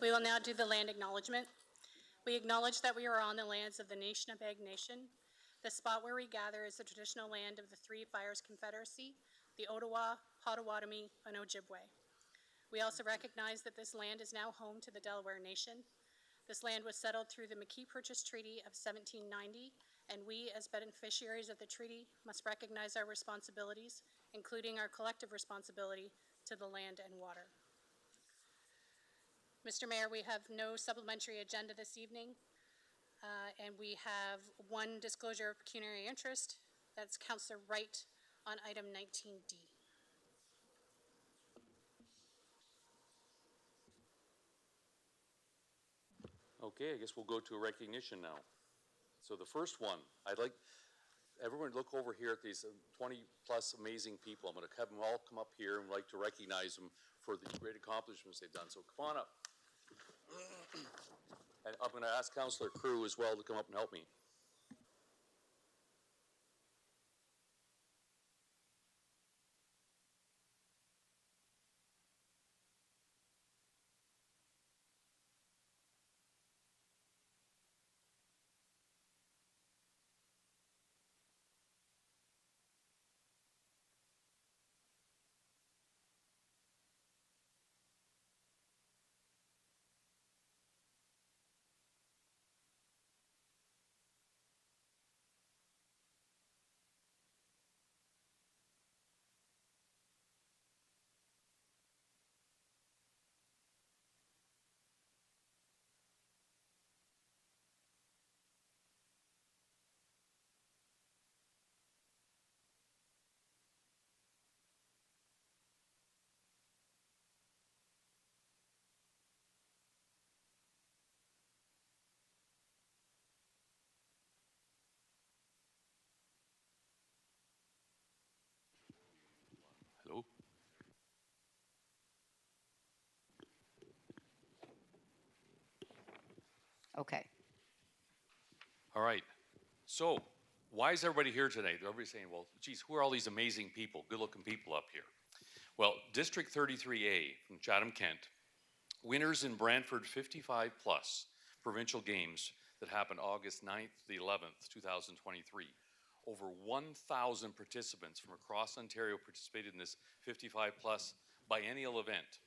We will now do the land acknowledgement. We acknowledge that we are on the lands of the Anishinaabe Nation. The spot where we gather is the traditional land of the Three Fires Confederacy, the Ottawa, Potawatomi, and Ojibwe. We also recognize that this land is now home to the Delaware Nation. This land was settled through the McKee Purchase Treaty of 1790, and we, as beneficiaries of the treaty, must recognize our responsibilities, including our collective responsibility to the land and water. Mr. Mayor, we have no supplementary agenda this evening, and we have one disclosure of pecuniary interest. That's Councillor Wright on item 19D. Okay, I guess we'll go to a recognition now. So the first one, I'd like everyone to look over here at these 20 plus amazing people. I'm going to have them all come up here and like to recognize them for the great accomplishments they've done. So come on up. And I'm going to ask Councillor Crew as well to come up and help me. Hello. Okay. All right. So why is everybody here tonight? Everybody's saying, well, geez, who are all these amazing people, good-looking people up here? Well, District 33A from Chatham-Kent, winners in Brantford 55 plus provincial games that happened August 9th to the 11th, 2023. Over 1,000 participants from across Ontario participated in this 55 plus biennial event.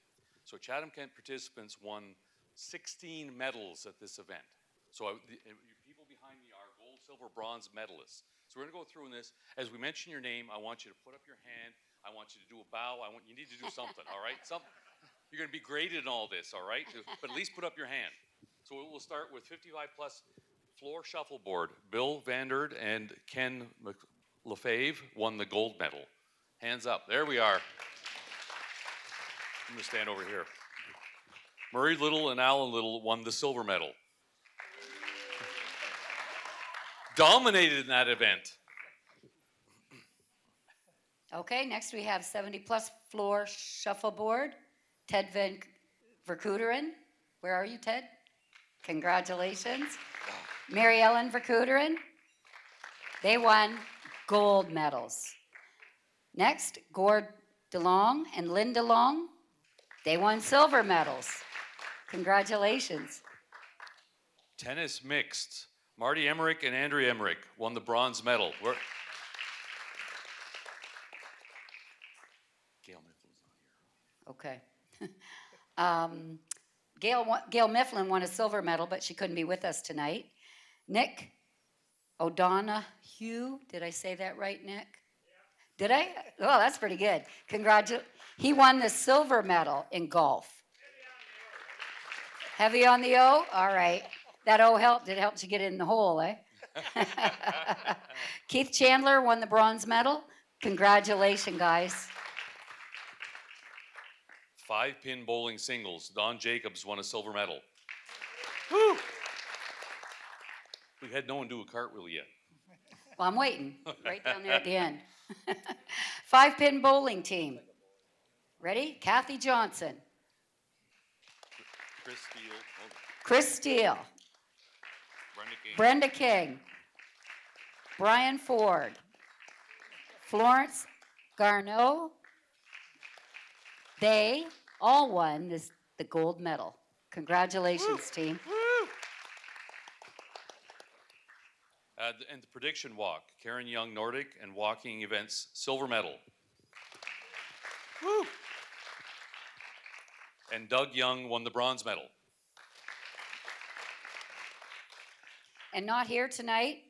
So Chatham-Kent participants won 16 medals at this event. So people behind me are gold, silver, bronze medalists. So we're going to go through this. As we mention your name, I want you to put up your hand. I want you to do a bow. You need to do something, all right? You're going to be graded in all this, all right? But at least put up your hand. So we'll start with 55 plus floor shuffleboard. Bill Vanderd and Ken Lefebvre won the gold medal. Hands up. There we are. I'm going to stand over here. Murray Little and Alan Little won the silver medal. Dominated in that event. Okay, next we have 70 plus floor shuffleboard. Ted Van Verkouteren. Where are you, Ted? Congratulations. Mary Ellen Verkouteren. They won gold medals. Next, Gord DeLong and Linda Long. They won silver medals. Congratulations. Tennis mixed. Marty Emmerich and Andrea Emmerich won the bronze medal. Gail Mifflin's not here. Okay. Gail Mifflin won a silver medal, but she couldn't be with us tonight. Nick O'Donoghue, did I say that right, Nick? Yeah. Did I? Oh, that's pretty good. He won the silver medal in golf. Heavy on the O? All right. That O helped. It helped you get in the hole, eh? Keith Chandler won the bronze medal. Congratulations, guys. 5-pin bowling singles. Don Jacobs won a silver medal. Woo! We had no one do a cartwheel yet. Well, I'm waiting. Right down there at the end. 5-pin bowling team. Ready? Kathy Johnson. Chris Steele. Oh. Chris Steele. Brenda King. Brian Ford. Florence Garneau. They all won the gold medal. Congratulations, team. And the prediction walk, Karen Young Nordic and walking events silver medal. Woo! And Doug Young won the bronze medal. And not here tonight,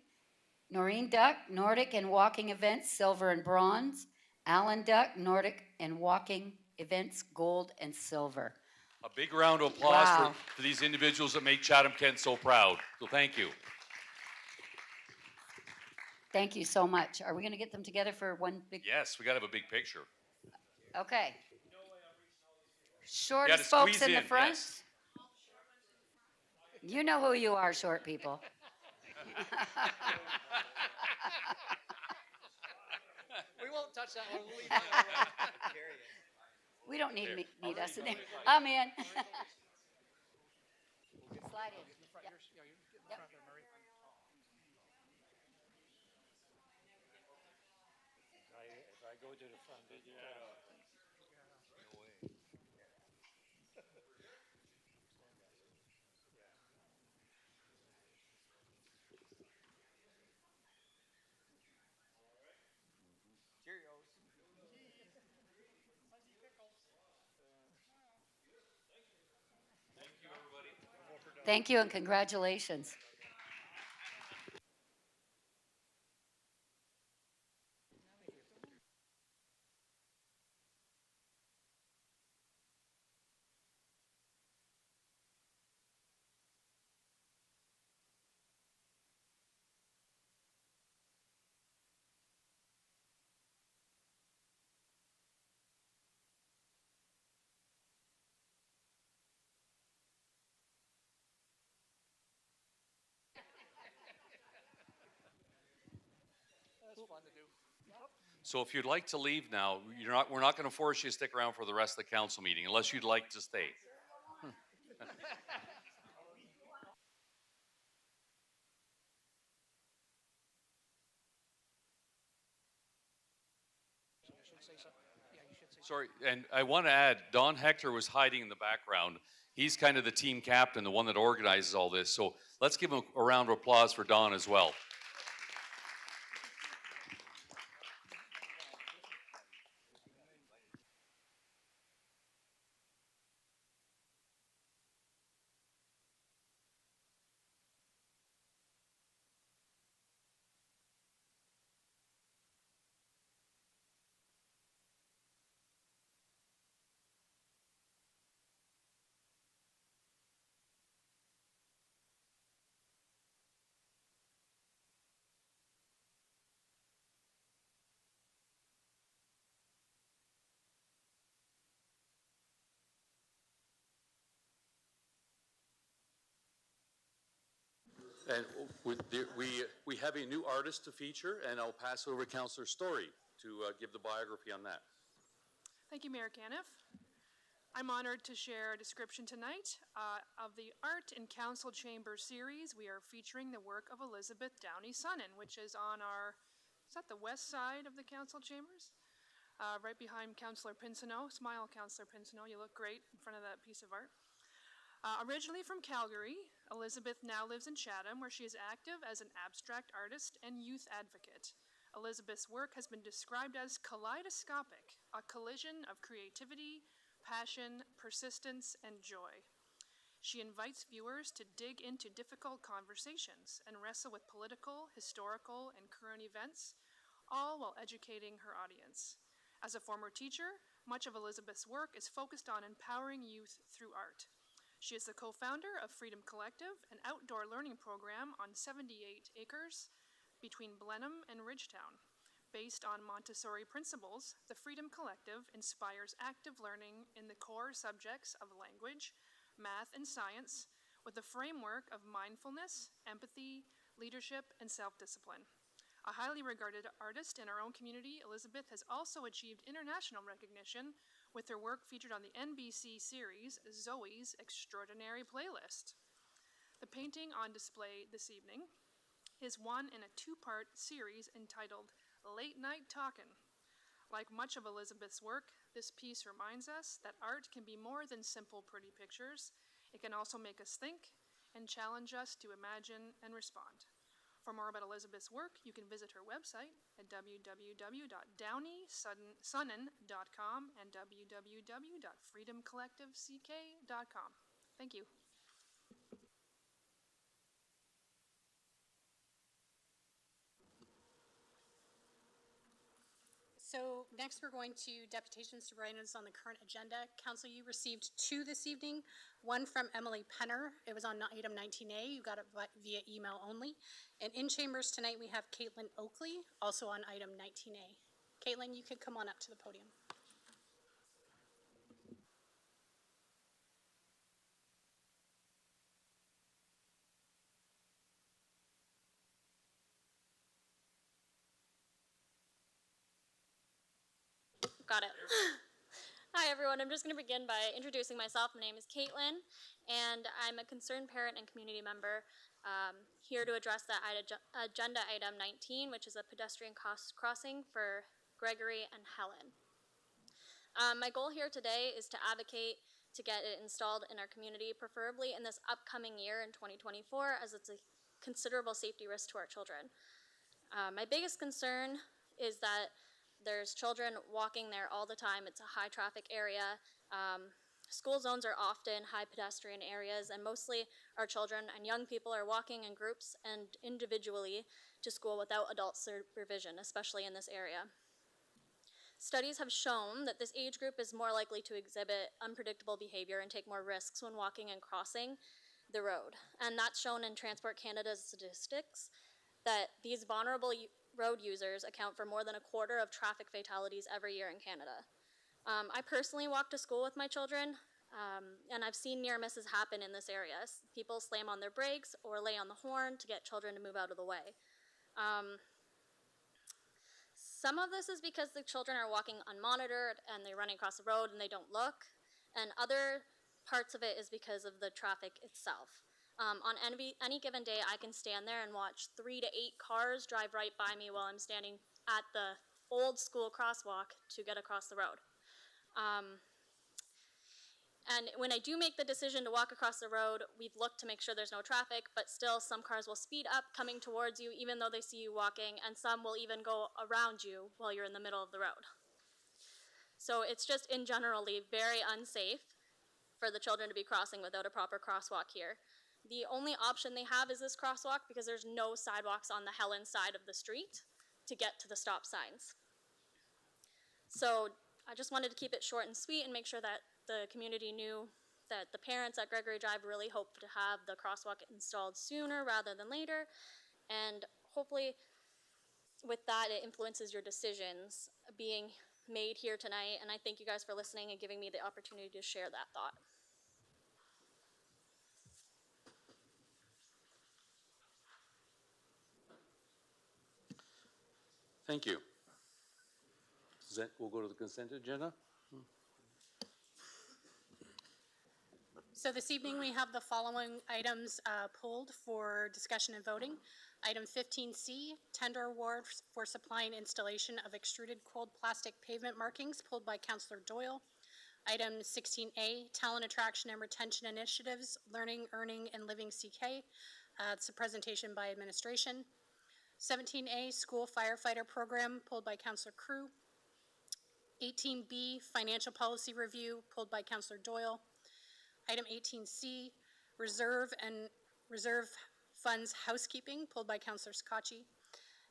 Noreen Duck, Nordic and walking events, silver and bronze. Alan Duck, Nordic and walking events, gold and silver. A big round of applause Wow. for these individuals that make Chatham-Kent so proud. So thank you. Thank you so much. Are we going to get them together for one big? Yes, we got to have a big picture. Okay. You Shortest gotta folks squeeze in the in, front. yes. You know who you are, short people. We won't touch that one. We'll leave that one. We don't need us in there. I'm in. Slide in. Yep. Yep. If I go to the front, Thank you and congratulations. that's fun to do. So if you'd like to leave now, we're not going to force you to stick around for the rest of the council meeting unless you'd like to stay. Sorry, and I want to add, Don Hector was hiding in the background. He's kind of the team captain, the one that organizes all this. So let's give him a round of applause for Don as well. And we have a new artist to feature, and I'll pass over to Councillor Story to give the biography on that. Thank you, Mayor Caniff. I'm honored to share a description tonight of the Art in Council Chamber series. We are featuring the work of Elizabeth Downey Sunnan, which is on is that the west side of the council chambers? Right behind Councillor Pinsonneau. Smile, Councillor Pinsonneau, you look great in front of that piece of art. Originally from Calgary, Elizabeth now lives in Chatham, where she is active as an abstract artist and youth advocate. Elizabeth's work has been described as kaleidoscopic, a collision of creativity, passion, persistence, and joy. She invites viewers to dig into difficult conversations and wrestle with political, historical, and current events, all while educating her audience. As a former teacher, much of Elizabeth's work is focused on empowering youth through art. She is the co-founder of Freedom Collective, an outdoor learning program on 78 acres between Blenheim and Ridgetown. Based on Montessori principles, the Freedom Collective inspires active learning in the core subjects of language, math, and science with the framework of mindfulness, empathy, leadership, and self-discipline. A highly regarded artist in our own community, Elizabeth has also achieved international recognition with her work featured on the NBC series Zoe's Extraordinary Playlist. The painting on display this evening is one in a two-part series entitled Late Night Talkin'. Like much of Elizabeth's work, this piece reminds us that art can be more than simple pretty pictures. It can also make us think and challenge us to imagine and respond. For more about Elizabeth's work, you can visit her website at www.downeysunnin.com and www.freedomcollectiveck.com. Thank you. So next, we're going to deputations to items on the current agenda. Council, you received two this evening, one from Emily Penner. It was on item 19A. You got it via email only. And in chambers tonight, we have Caitlin Oakley, also on item 19A. Caitlin, you could come on up to the podium. Got it. Hi, everyone. I'm just going to begin by introducing myself. My name is Caitlin, and I'm a concerned parent and community member here to address that agenda item 19, which is a pedestrian crossing for Gregory and Helen. My goal here today is to advocate to get it installed in our community, preferably in this upcoming year in 2024, as it's a considerable safety risk to our children. My biggest concern is that there's children walking there all the time. It's a high traffic area. School zones are often high pedestrian areas, and mostly our children and young people are walking in groups and individually to school without adult supervision, especially in this area. Studies have shown that this age group is more likely to exhibit unpredictable behavior and take more risks when walking and crossing the road. And that's shown in Transport Canada's statistics, that these vulnerable road users account for more than a quarter of traffic fatalities every year in Canada. I personally walk to school with my children, and I've seen near misses happen in this area. People slam on their brakes or lay on the horn to get children to move out of the way. Some of this is because the children are walking unmonitored and they're running across the road and they don't look, and other parts of it is because of the traffic itself. On any given day, I can stand there and watch 3 to 8 cars drive right by me while I'm standing at the old school crosswalk to get across the road. And when I do make the decision to walk across the road, we've looked to make sure there's no traffic, but still some cars will speed up coming towards you even though they see you walking, and some will even go around you while you're in the middle of the road. So it's just in generally very unsafe for the children to be crossing without a proper crosswalk here. The only option they have is this crosswalk because there's no sidewalks on the Helen side of the street to get to the stop signs. So I just wanted to keep it short and sweet and make sure that the community knew that the parents at Gregory Drive really hope to have the crosswalk installed sooner rather than later. And hopefully with that, it influences your decisions being made here tonight. And I thank you guys for listening and giving me the opportunity to share that thought. Thank you. We'll go to the consent agenda. So this evening, we have the following items pulled for discussion and voting. Item 15C, tender award for supply and installation of extruded cold plastic pavement markings, pulled by Councillor Doyle. Item 16A, talent attraction and retention initiatives, learning, earning, and living CK. It's a presentation by administration. 17A, school firefighter program, pulled by Councillor Crew. 18B, financial policy review, pulled by Councillor Doyle. Item 18C, reserve funds housekeeping, pulled by Councillor Sakacci.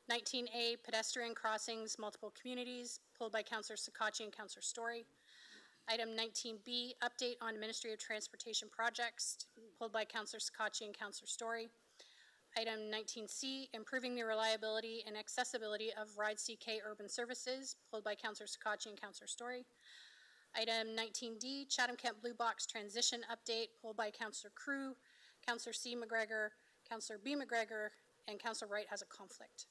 19A, pedestrian crossings, multiple communities, pulled by Councillor Sakacci and Councillor Story. Item 19B, update on administrative transportation projects, pulled by Councillor Sakacci and Councillor Story. Item 19C, improving the reliability and accessibility of Ride CK urban services, pulled by Councillor Sakacci and Councillor Story. Item 19D, Chatham-Kent Blue Box transition update, pulled by Councillor Crew, Councillor C. McGregor, Councillor B. McGregor, and Councillor Wright has a conflict.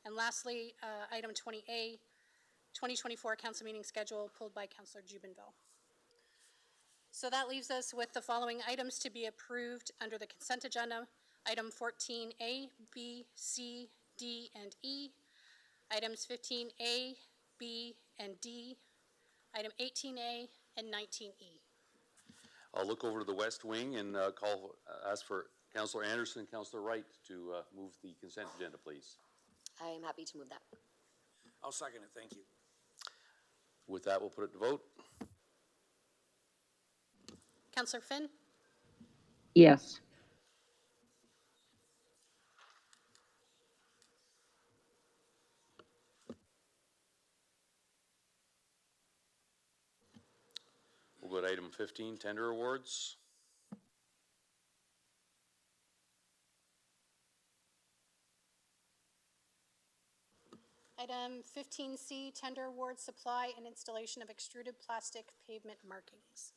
And lastly, item 20A, 2024 council meeting schedule, pulled by Councillor Jubinville. So that leaves us with the following items to be approved under the consent agenda. Item 14A, B, C, D, and E. Items 15A, B, and D. Item 18A and 19E. I'll look over to the west wing and ask for Councillor Anderson and Councillor Wright to move the consent agenda, please. I am happy to move that. I'll second it, thank you. With that, we'll put it to vote. Counselor Finn, Yes. We'll go to item 15, tender awards. item 15C, tender award supply and installation of extruded plastic pavement markings.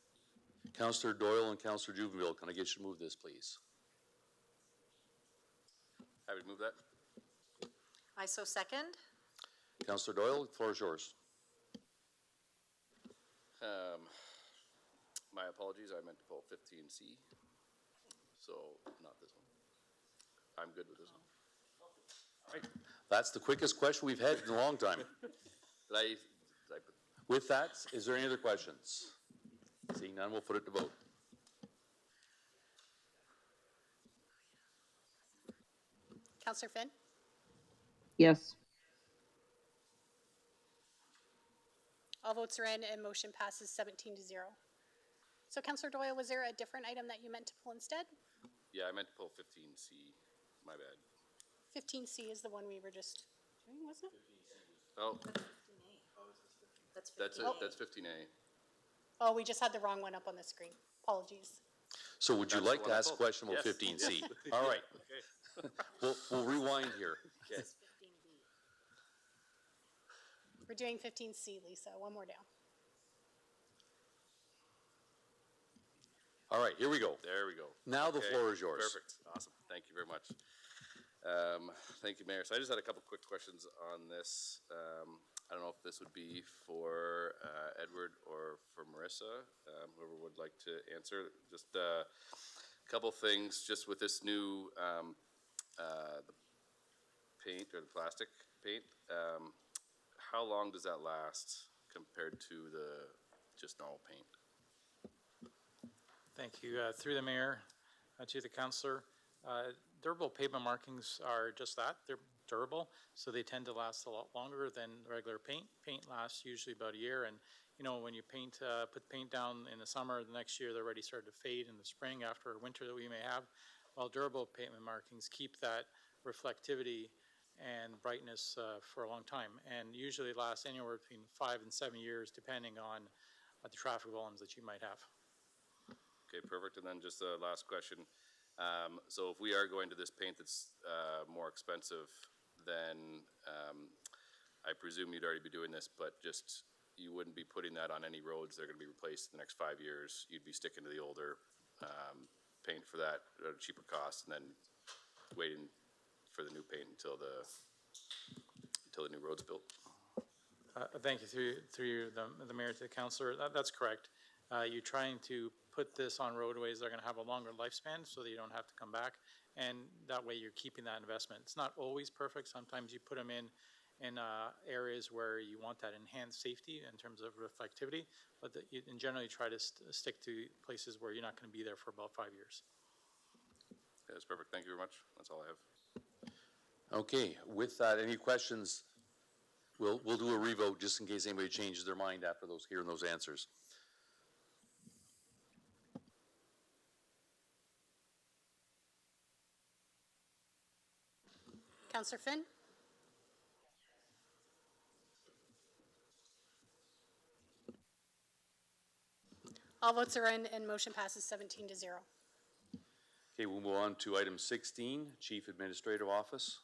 Councillor Doyle and Councillor Juvenile, can I get you to move this, please? Happy to move that. I so second. Councillor Doyle, the floor is yours. My apologies, I meant to pull 15C, so not this one. I'm good with this one. That's the quickest question we've had in a long time. Did I put, With that, is there any other questions? Seeing none, we'll put it to vote. Counselor Finn, Yes. all votes are in and motion passes 17-0. So Counselor Doyle, was there a different item that you meant to pull instead? yeah, I meant to pull 15C, my bad. 15C is the one we were just doing, wasn't it? Oh, That's that's it, 15A. that's 15A. Oh, we just had the wrong one up on the screen. Apologies. So would you That's like the to one I ask a pulled. question about Yes. 15C? All right. We'll rewind here. Okay. We're doing 15C, Lisa. One more down. All right, here we go. There we go. Now the Okay, floor is yours. Perfect, awesome, thank you very much. Thank you, Mayor. So I just had a couple quick questions on this. I don't know if this would be for Edward or for Marissa, whoever would like to answer. Just a couple things, just with this new the paint or the plastic paint. How long does that last compared to the just normal paint? Thank you. Through the mayor, to the councillor, durable pavement markings are just that. They're durable, so they tend to last a lot longer than regular paint. Paint lasts usually about a year, and you know, when you put paint down in the summer, the next year they're already started to fade in the spring after a winter that we may have. While durable pavement markings keep that reflectivity and brightness for a long time, and usually last anywhere between 5 and 7 years, depending on the traffic volumes that you might have. Okay, perfect. And then just a last question. So if we are going to this paint that's more expensive, then I presume you'd already be doing this, but just you wouldn't be putting that on any roads that are going to be replaced in the next 5 years. You'd be sticking to the older paint for that at a cheaper cost, and then waiting for the new paint until the new road's built. Thank you, through the mayor to the councillor. That's correct. You're trying to put this on roadways that are going to have a longer lifespan so that you don't have to come back, and that way you're keeping that investment. It's not always perfect. Sometimes you put them in areas where you want that enhanced safety in terms of reflectivity, but in general you try to stick to places where you're not going to be there for about 5 years. Okay, that's perfect. Thank you very much. That's all I have. Okay, with that, any questions? We'll do a revote just in case anybody changes their mind after hearing those answers. Counselor Finn, all votes are in and motion passes 17-0. Okay, we'll move on to item 16, Chief Administrative Office.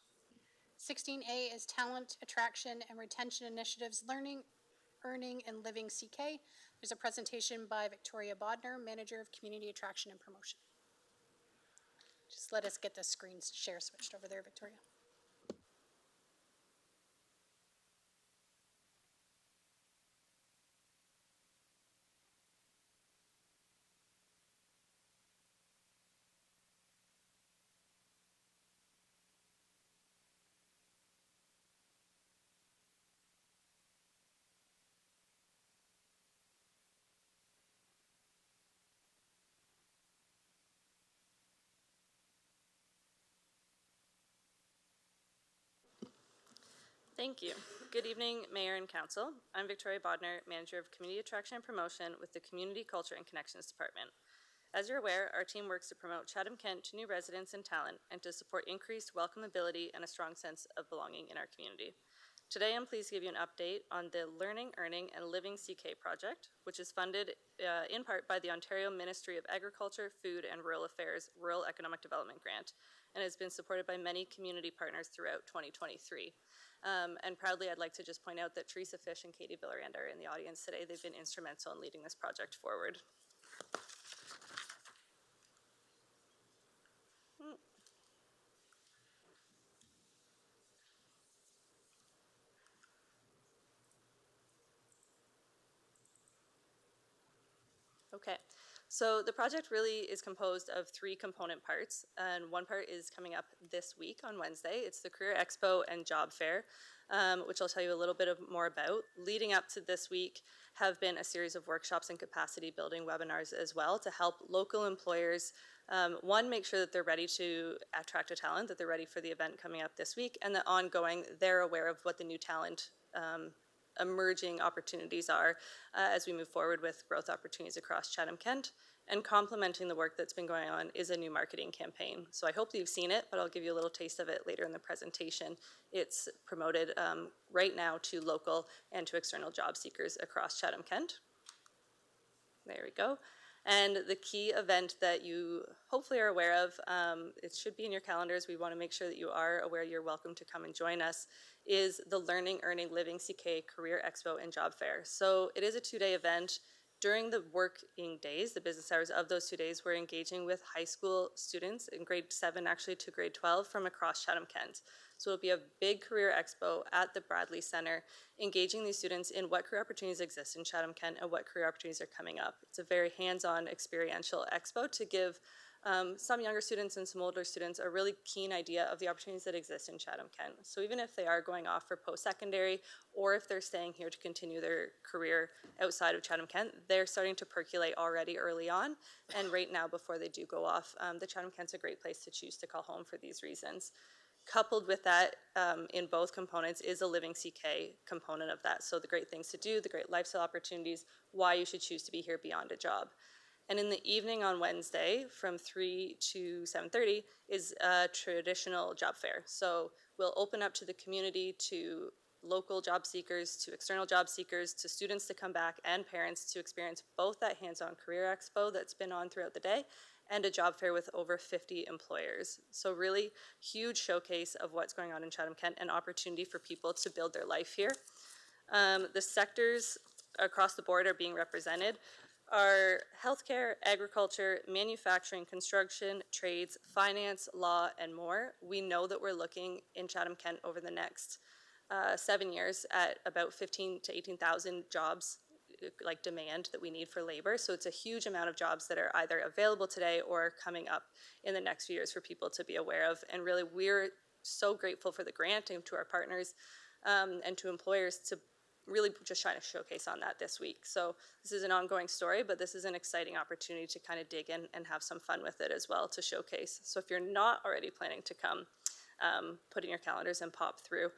16A is Talent Attraction and Retention Initiatives, Learning, Earning, and Living CK. There's a presentation by Victoria Bodner, Manager of Community Attraction and Promotion. Just let us get the screen share switched over there, Victoria. Thank you. Good evening, Mayor and Council. I'm Victoria Bodner, Manager of Community Attraction and Promotion with the Community Culture and Connections Department. As you're aware, our team works to promote Chatham-Kent to new residents and talent and to support increased welcomability and a strong sense of belonging in our community. Today, I'm pleased to give you an update on the Learning, Earning, and Living CK project, which is funded in part by the Ontario Ministry of Agriculture, Food and Rural Affairs Rural Economic Development Grant, and has been supported by many community partners throughout 2023. And proudly, I'd like to just point out that Teresa Fish and Katie Villarand are in the audience today. They've been instrumental in leading this project forward. Okay, so the project really is composed of three component parts, and one part is coming up this week on Wednesday. It's the Career Expo and Job Fair, which I'll tell you a little bit more about. Leading up to this week have been a series of workshops and capacity building webinars as well to help local employers, one, make sure that they're ready to attract a talent, that they're ready for the event coming up this week, and that ongoing, they're aware of what the new talent emerging opportunities are as we move forward with growth opportunities across Chatham-Kent. And complementing the work that's been going on is a new marketing campaign. So I hope that you've seen it, but I'll give you a little taste of it later in the presentation. It's promoted right now to local and to external job seekers across Chatham-Kent. There we go. And the key event that you hopefully are aware of, it should be in your calendars. We want to make sure that you are aware you're welcome to come and join us, is the Learning, Earning, Living CK Career Expo and Job Fair. So it is a two-day event. During the working days, the business hours of those 2 days, we're engaging with high school students in grade 7 actually to grade 12 from across Chatham-Kent. So it'll be a big career expo at the Bradley Center, engaging these students in what career opportunities exist in Chatham-Kent and what career opportunities are coming up. It's a very hands-on experiential expo to give some younger students and some older students a really keen idea of the opportunities that exist in Chatham-Kent. So even if they are going off for post-secondary or if they're staying here to continue their career outside of Chatham-Kent, they're starting to percolate already early on. And right now, before they do go off, the Chatham-Kent's a great place to choose to call home for these reasons. Coupled with that, in both components, is a Living CK component of that. So the great things to do, the great lifestyle opportunities, why you should choose to be here beyond a job. And in the evening on Wednesday, from 3 to 7:30, is a traditional job fair. So we'll open up to the community, to local job seekers, to external job seekers, to students to come back, and parents to experience both that hands-on career expo that's been on throughout the day and a job fair with over 50 employers. So really huge showcase of what's going on in Chatham-Kent and opportunity for people to build their life here. The sectors across the board are being represented are healthcare, agriculture, manufacturing, construction, trades, finance, law, and more. We know that we're looking in Chatham-Kent over the next 7 years at about 15 to 18,000 jobs, like demand that we need for labor. So it's a huge amount of jobs that are either available today or coming up in the next few years for people to be aware of. And really, we're so grateful for the grant and to our partners and to employers to really just trying to showcase on that this week. So this is an ongoing story, but this is an exciting opportunity to kind of dig in and have some fun with it as well to showcase. So if you're not already planning to come, put in your calendars and pop through.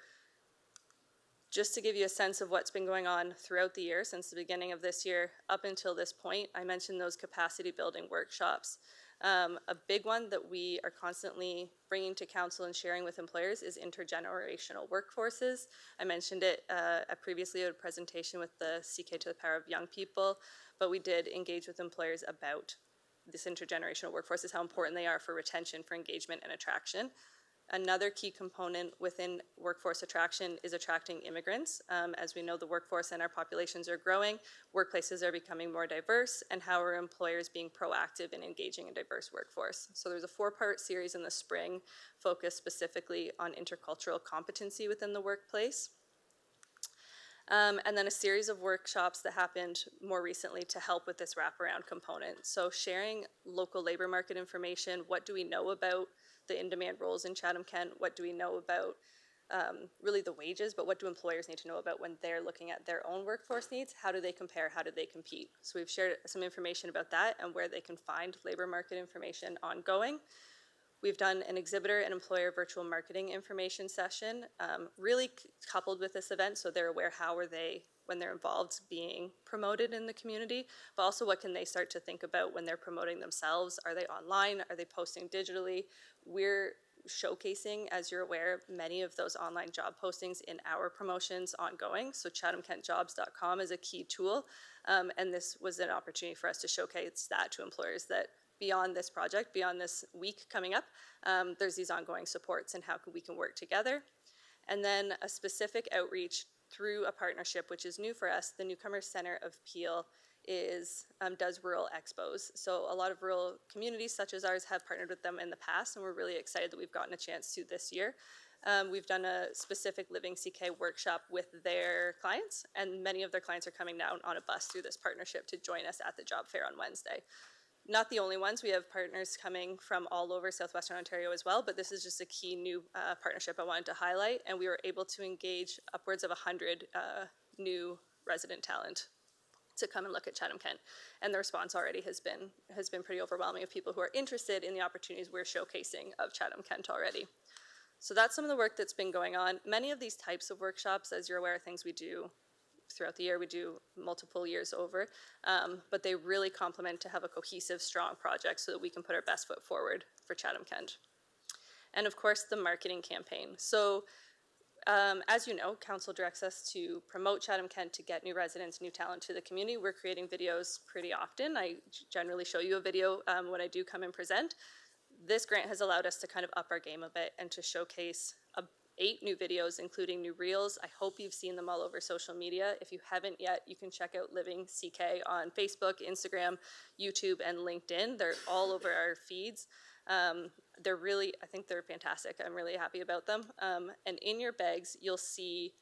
Just to give you a sense of what's been going on throughout the year since the beginning of this year up until this point, I mentioned those capacity building workshops. A big one that we are constantly bringing to council and sharing with employers is intergenerational workforces. I mentioned it previously at a presentation with the CK to the Power of Young People, but we did engage with employers about this intergenerational workforces, how important they are for retention, for engagement, and attraction. Another key component within workforce attraction is attracting immigrants. As we know, the workforce and our populations are growing, workplaces are becoming more diverse, and how are employers being proactive in engaging a diverse workforce. So there's a 4-part series in the spring focused specifically on intercultural competency within the workplace. And then a series of workshops that happened more recently to help with this wraparound component. So sharing local labor market information, what do we know about the in-demand roles in Chatham-Kent, what do we know about really the wages, but what do employers need to know about when they're looking at their own workforce needs? How do they compare? How do they compete? So we've shared some information about that and where they can find labor market information ongoing. We've done an exhibitor and employer virtual marketing information session, really coupled with this event, so they're aware how are they, when they're involved, being promoted in the community, but also what can they start to think about when they're promoting themselves. Are they online? Are they posting digitally? We're showcasing, as you're aware, many of those online job postings in our promotions ongoing. So chathamkentjobs.com is a key tool, and this was an opportunity for us to showcase that to employers, that beyond this project, beyond this week coming up, there's these ongoing supports and how we can work together. And then a specific outreach through a partnership, which is new for us. The Newcomer Center of Peel does rural expos. So a lot of rural communities such as ours have partnered with them in the past, and we're really excited that we've gotten a chance to this year. We've done a specific Living CK workshop with their clients, and many of their clients are coming down on a bus through this partnership to join us at the job fair on Wednesday. Not the only ones. We have partners coming from all over southwestern Ontario as well, but this is just a key new partnership I wanted to highlight, and we were able to engage upwards of 100 new resident talent to come and look at Chatham-Kent. And the response already has been pretty overwhelming of people who are interested in the opportunities we're showcasing of Chatham-Kent already. So that's some of the work that's been going on. Many of these types of workshops, as you're aware, are things we do throughout the year. We do multiple years over, but they really complement to have a cohesive, strong project so that we can put our best foot forward for Chatham-Kent. And of course, the marketing campaign. So as you know, council directs us to promote Chatham-Kent, to get new residents, new talent to the community. We're creating videos pretty often. I generally show you a video when I do come and present. This grant has allowed us to kind of up our game a bit and to showcase 8 new videos, including new reels. I hope you've seen them all over social media. If you haven't yet, you can check out Living CK on Facebook, Instagram, YouTube, and LinkedIn. They're all over our feeds. They're really, I think they're fantastic. I'm really happy about them. And in your bags, you'll see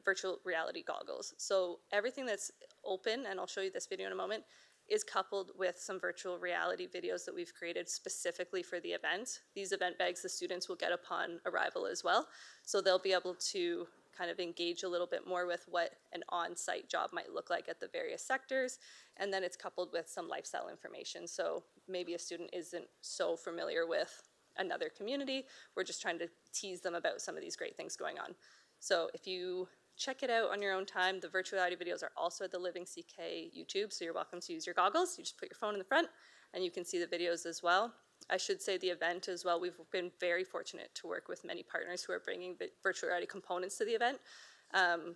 virtual reality goggles. So everything that's open, and I'll show you this video in a moment, is coupled with some virtual reality videos that we've created specifically for the event. These event bags the students will get upon arrival as well. So they'll be able to kind of engage a little bit more with what an on-site job might look like at the various sectors. And then it's coupled with some lifestyle information. So maybe a student isn't so familiar with another community. We're just trying to tease them about some of these great things going on. So if you check it out on your own time, the virtual reality videos are also at the Living CK YouTube, so you're welcome to use your goggles. You just put your phone in the front and you can see the videos as well. I should say the event as well, we've been very fortunate to work with many partners who are bringing virtual reality components to the event.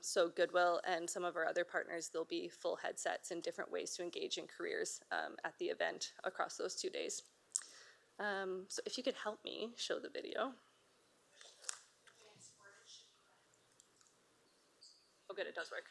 So Goodwill and some of our other partners, there'll be full headsets and different ways to engage in careers at the event across those 2 days. So if you could help me show the video. Oh good, it does work.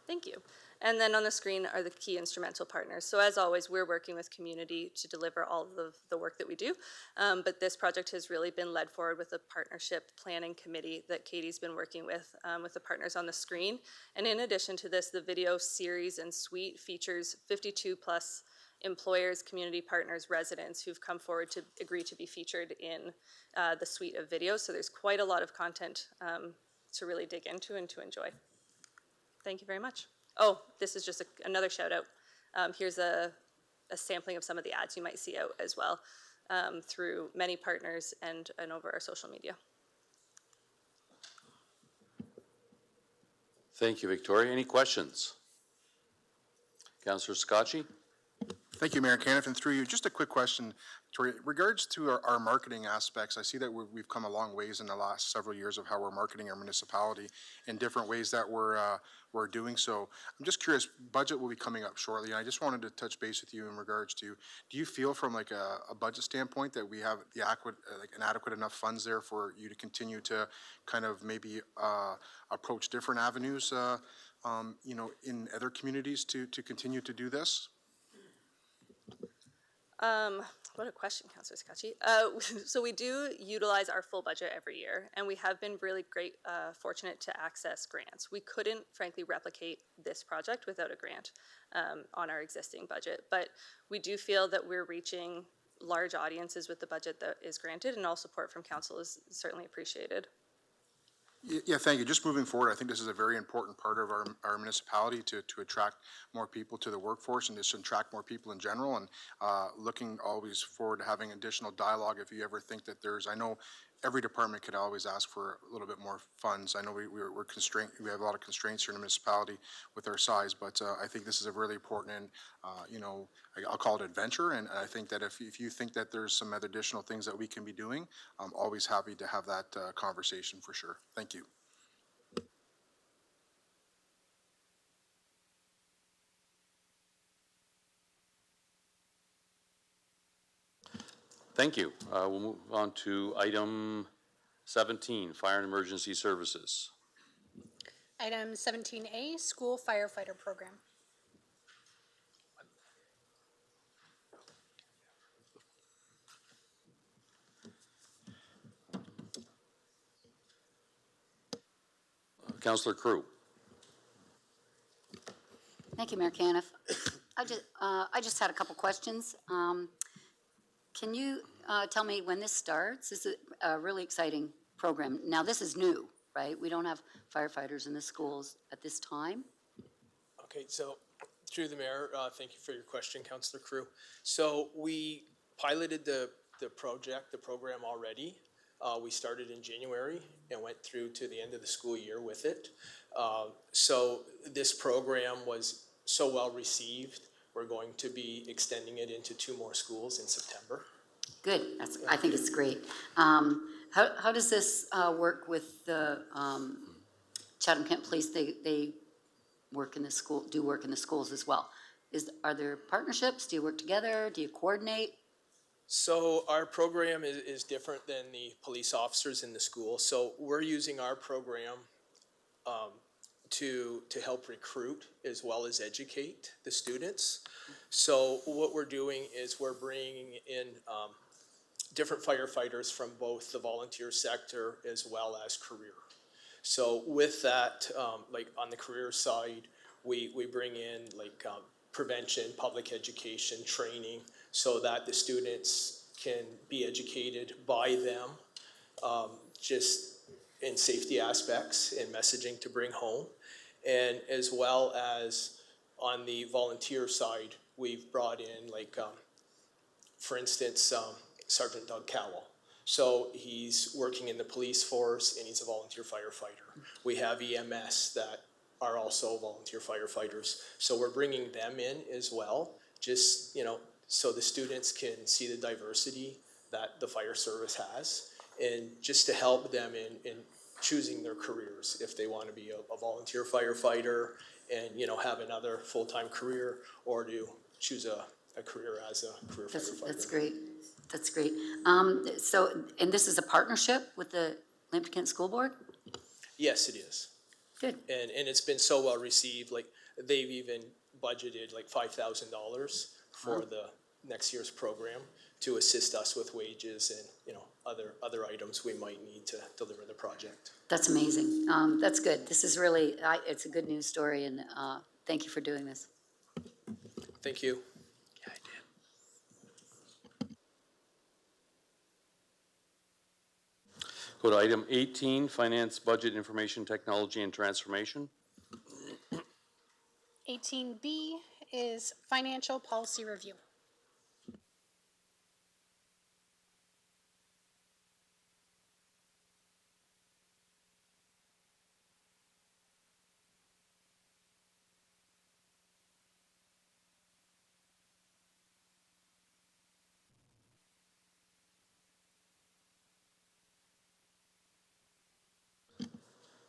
Thank you. And then on the screen are the key instrumental partners. So as always, we're working with community to deliver all of the work that we do. But this project has really been led forward with a partnership planning committee that Katie's been working with the partners on the screen. And in addition to this, the video series and suite features 52 plus employers, community partners, residents who've come forward to agree to be featured in the suite of videos. So there's quite a lot of content to really dig into and to enjoy. Thank you very much. Oh, this is just another shout out. Here's a sampling of some of the ads you might see out as well through many partners and over our social media. Thank you, Victoria. Any questions? Councillor Scotchy? Thank you, Mayor Caniff, and through you, just a quick question. Tori, regards to our marketing aspects, I see that we've come a long ways in the last several years of how we're marketing our municipality in different ways that we're doing so. I'm just curious, budget will be coming up shortly, and I just wanted to touch base with you in regards to, do you feel from like a budget standpoint that we have the adequate enough funds there for you to continue to kind of maybe approach different avenues, in other communities to continue to do this? What a question, Councillor Scotchy. So we do utilize our full budget every year, and we have been really fortunate to access grants. We couldn't, frankly, replicate this project without a grant on our existing budget, but we do feel that we're reaching large audiences with the budget that is granted, and all support from council is certainly appreciated. Yeah, thank you. Just moving forward, I think this is a very important part of our municipality to attract more people to the workforce and just attract more people in general, and looking always forward to having additional dialogue if you ever think that I know every department could always ask for a little bit more funds. I know we're constrained, we have a lot of constraints here in the municipality with our size, but I think this is a really important and, I'll call it adventure, and I think that if you think that there's some other additional things that we can be doing, I'm always happy to have that conversation for sure. Thank you. Thank you. We'll move on to item 17, Fire and Emergency Services. Item 17A, School Firefighter Program. Councillor Crew. Thank you, Mayor Caniff. I just had a couple questions. Can you tell me when this starts? This is a really exciting program. Now, this is new, right? We don't have firefighters in the schools at this time. Okay, so through the mayor, thank you for your question, Councillor Crew. So we piloted the program already. We started in January and went through to the end of the school year with it. So this program was so well received, we're going to be extending it into 2 more schools in September. Good. I think it's great. How does this work with the Chatham-Kent Police? They work in the school, do work in the schools as well. Are there partnerships? Do you work together? Do you coordinate? So our program is different than the police officers in the school. So we're using our program to help recruit as well as educate the students. So what we're doing is we're bringing in different firefighters from both the volunteer sector as well as career. So with that, like on the career side, we bring in like prevention, public education, training, so that the students can be educated by them, just in safety aspects and messaging to bring home. And as well as on the volunteer side, we've brought in like, for instance, Sergeant Doug Cowell. So he's working in the police force and he's a volunteer firefighter. We have EMS that are also volunteer firefighters. So we're bringing them in as well, just, so the students can see the diversity that the fire service has, and just to help them in choosing their careers, if they want to be a volunteer firefighter and, have another full-time career, or to choose a career as a career firefighter. That's great. That's great. So, and this is a partnership with the Lambton School Board? Yes, it is. Good. And it's been so well received, like they've even budgeted like $5,000 for the next year's program to assist us with wages and, other items we might need to deliver the project. That's amazing. That's good. This is really, it's a good news story, and thank you for doing this. Thank you. Go to item 18, Finance, Budget, Information Technology, and Transformation. 18B is Financial Policy Review.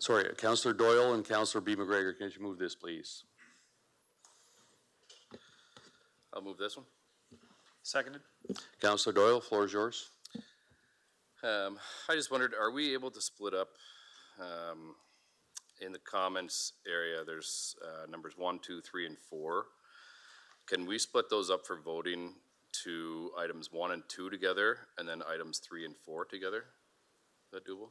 Sorry, Councillor Doyle and Councillor B. McGregor, can you move this, please? I'll move this one. Seconded. Councillor Doyle, floor is yours. I just wondered, are we able to split up, in the comments area, there's, numbers 1, 2, 3, and 4. Can we split those up for voting to items 1 and 2 together, and then items 3 and 4 together? Is that doable?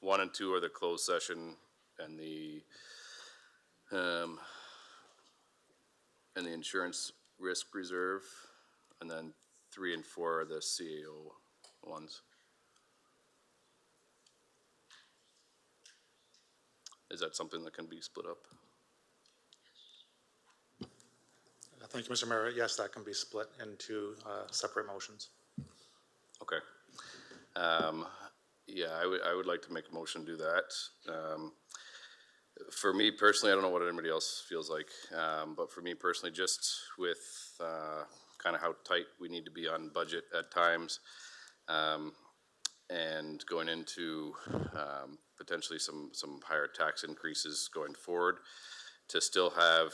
One and 2 are the closed session and the insurance risk reserve, and then 3 and 4 are the CAO ones. Is that something that can be split up? Thank you, Mr. Mayor. Yes, that can be split into separate motions. Okay. Yeah, I would like to make a motion to do that. For me personally, I don't know what anybody else feels like, but for me personally, just with kind of how tight we need to be on budget at times, and going into potentially some higher tax increases going forward, to still have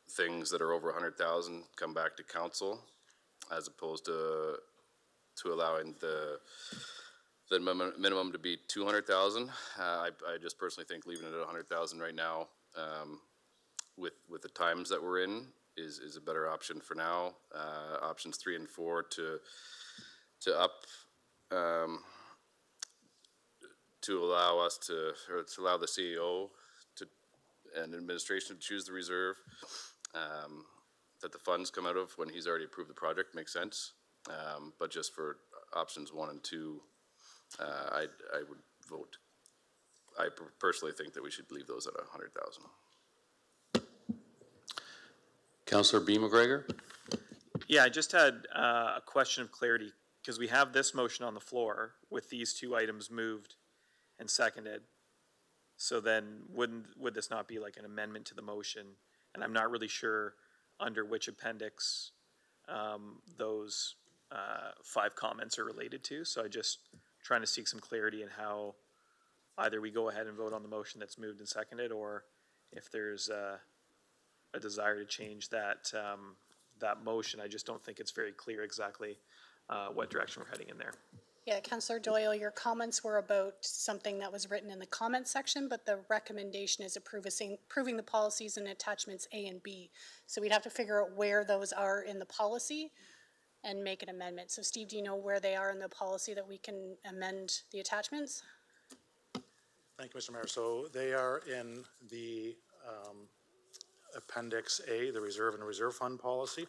things that are over 100,000 come back to council, as opposed to allowing the minimum to be 200,000. I just personally think leaving it at 100,000 right now, with the times that we're in, is a better option for now. Options 3 and 4 to up, to allow us to, or to allow the CEO and administration to choose the reserve that the funds come out of when he's already approved the project, makes sense. But just for options 1 and 2, I would vote. I personally think that we should leave those at 100,000. Councillor B. McGregor? Yeah, I just had a question of clarity, because we have this motion on the floor with these two items moved and seconded. So then would this not be like an amendment to the motion? And I'm not really sure under which appendix those 5 comments are related to. So I just trying to seek some clarity in how either we go ahead and vote on the motion that's moved and seconded, or if there's a desire to change that that motion. I just don't think it's very clear exactly what direction we're heading in there. Yeah, Councillor Doyle, your comments were about something that was written in the comments section, but the recommendation is approving the policies and attachments A and B. So we'd have to figure out where those are in the policy and make an amendment. So Steve, do you know where they are in the policy that we can amend the attachments? Thank you, Mr. Mayor. So they are in the Appendix A, the Reserve and Reserve Fund policy.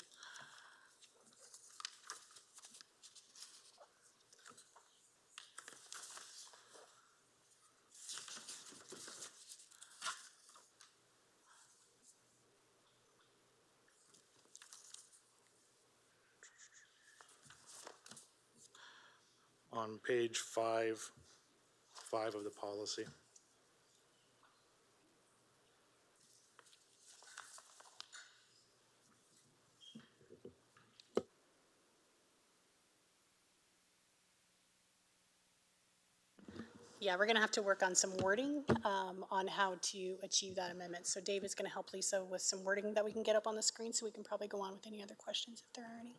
On page 5 of the policy. Yeah, we're gonna have to work on some wording on how to achieve that amendment. So Dave is gonna help Lisa with some wording that we can get up on the screen, so we can probably go on with any other questions if there are any.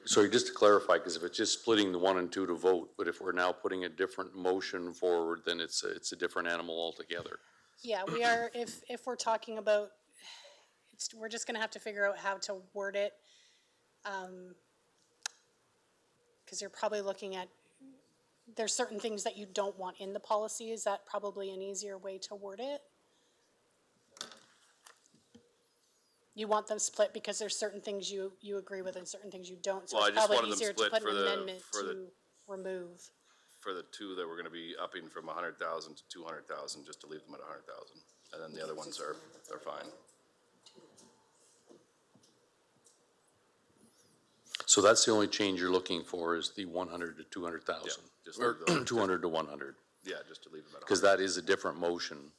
Sorry, just to clarify, because if it's just splitting the 1 and 2 to vote, but if we're now putting a different motion forward, then it's a different animal altogether. Yeah, we are, if we're talking about, we're just gonna have to figure out how to word it. Cause you're probably looking at, there's certain things that you don't want in the policy. Is that probably an easier way to word it? You want them split because there's certain things you agree with and certain things you don't. So Well, it's I just probably wanted them easier to split put for an the- amendment for the- to remove. For the 2 that we're gonna be upping from 100,000 to 200,000, just to leave them at 100,000. And then the other ones are fine. So that's the only change you're looking for, is the 100 to 200,000? Yeah, just Or leave those. 200 to 100, Yeah, just to leave them at 100. because that is a different motion.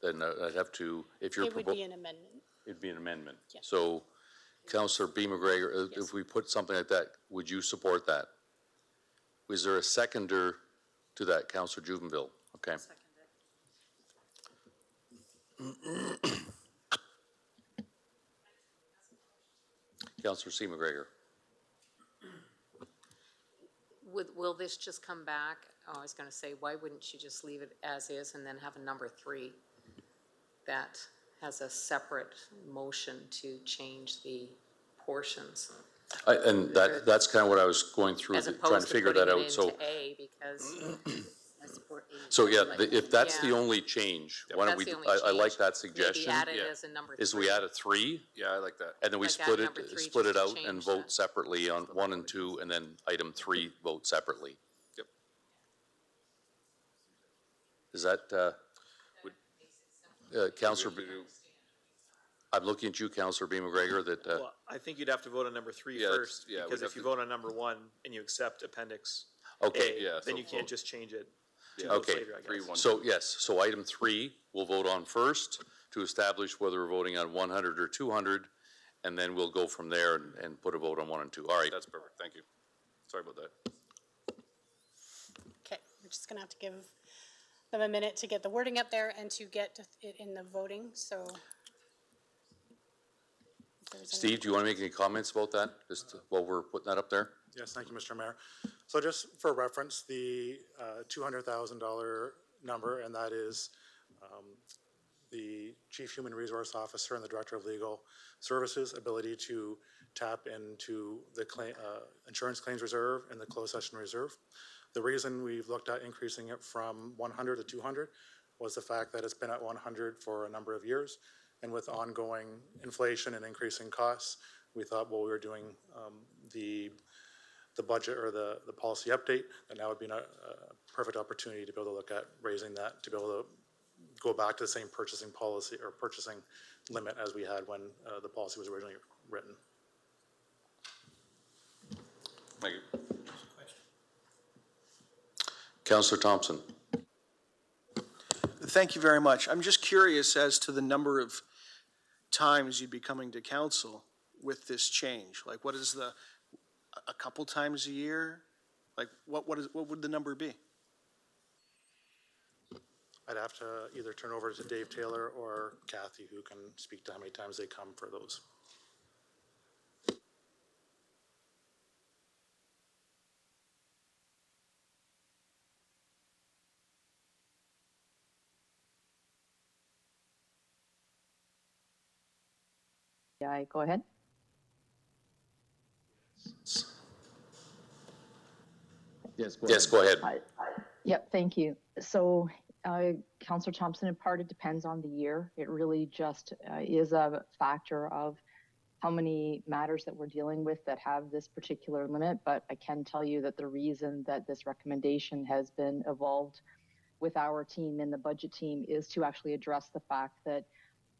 then I'd have to, if you're. It would be an amendment. It'd be an amendment. Yes. So, Councillor B. McGregor, if we put something like that, would you support that? Was there a seconder to that, Councillor Juvenville? Okay. Councillor C. McGregor. Will this just come back? Oh, I was gonna say, why wouldn't you just leave it as is and then have a number 3 that has a separate motion to change the portions? And that's kind of what I was going through, As trying to opposed to figure putting that it out, so. into A, because I support A. So, yeah, if that's the Yeah. only change, why don't That's we, the only I like change. that maybe suggestion. add it as a number 3. Is we add a 3, Yeah, I like that. and then we Like add split number 3 split it just to out and change vote that. separately on 1 and 2, and then item 3, vote separately. Yep. Is that, Councillor, I'm looking at you, Councillor B. McGregor, that, Well, I think you'd have to vote on number 3 Yeah, first, yeah, we'd because have if you to- vote on number 1 and you accept appendix okay. A, Yeah, then so you can't vote. just change it 2 Yeah. votes Okay. later, I guess. 3-1. So, yes, so item 3, we'll vote on first to establish whether we're voting on 100 or 200, and then we'll go from there and put a vote on 1 and 2. All right. That's perfect, thank you. Sorry about that. Okay, we're just gonna have to give them a minute to get the wording up there and to get it in the voting, so. if there's any- Steve, do you want to make any comments about that, just while we're putting that up there? Yes, thank you, Mr. Mayor. So just for reference, the $200,000 number, and that is the Chief Human Resource Officer and the Director of Legal Services' ability to tap into the insurance claims reserve and the closed session reserve. The reason we've looked at increasing it from 100 to 200 was the fact that it's been at 100 for a number of years. And with ongoing inflation and increasing costs, we thought while we were doing the budget or the policy update, that now would be a perfect opportunity to be able to look at raising that, to be able to go back to the same purchasing policy or purchasing limit as we had when the policy was originally written. Thank you. Councillor Thompson. Thank you very much. I'm just curious as to the number of times you'd be coming to council with this change. Like, what is a couple times a year? Like, what would the number be? I'd have to either turn over to Dave Taylor or Kathy, who can speak to how many times they come for those. Yeah, go ahead. Yes, go ahead. Yep, thank you. So, Councillor Thompson, in part, it depends on the year. It really just is a factor of how many matters that we're dealing with that have this particular limit. But I can tell you that the reason that this recommendation has been evolved with our team and the budget team is to actually address the fact that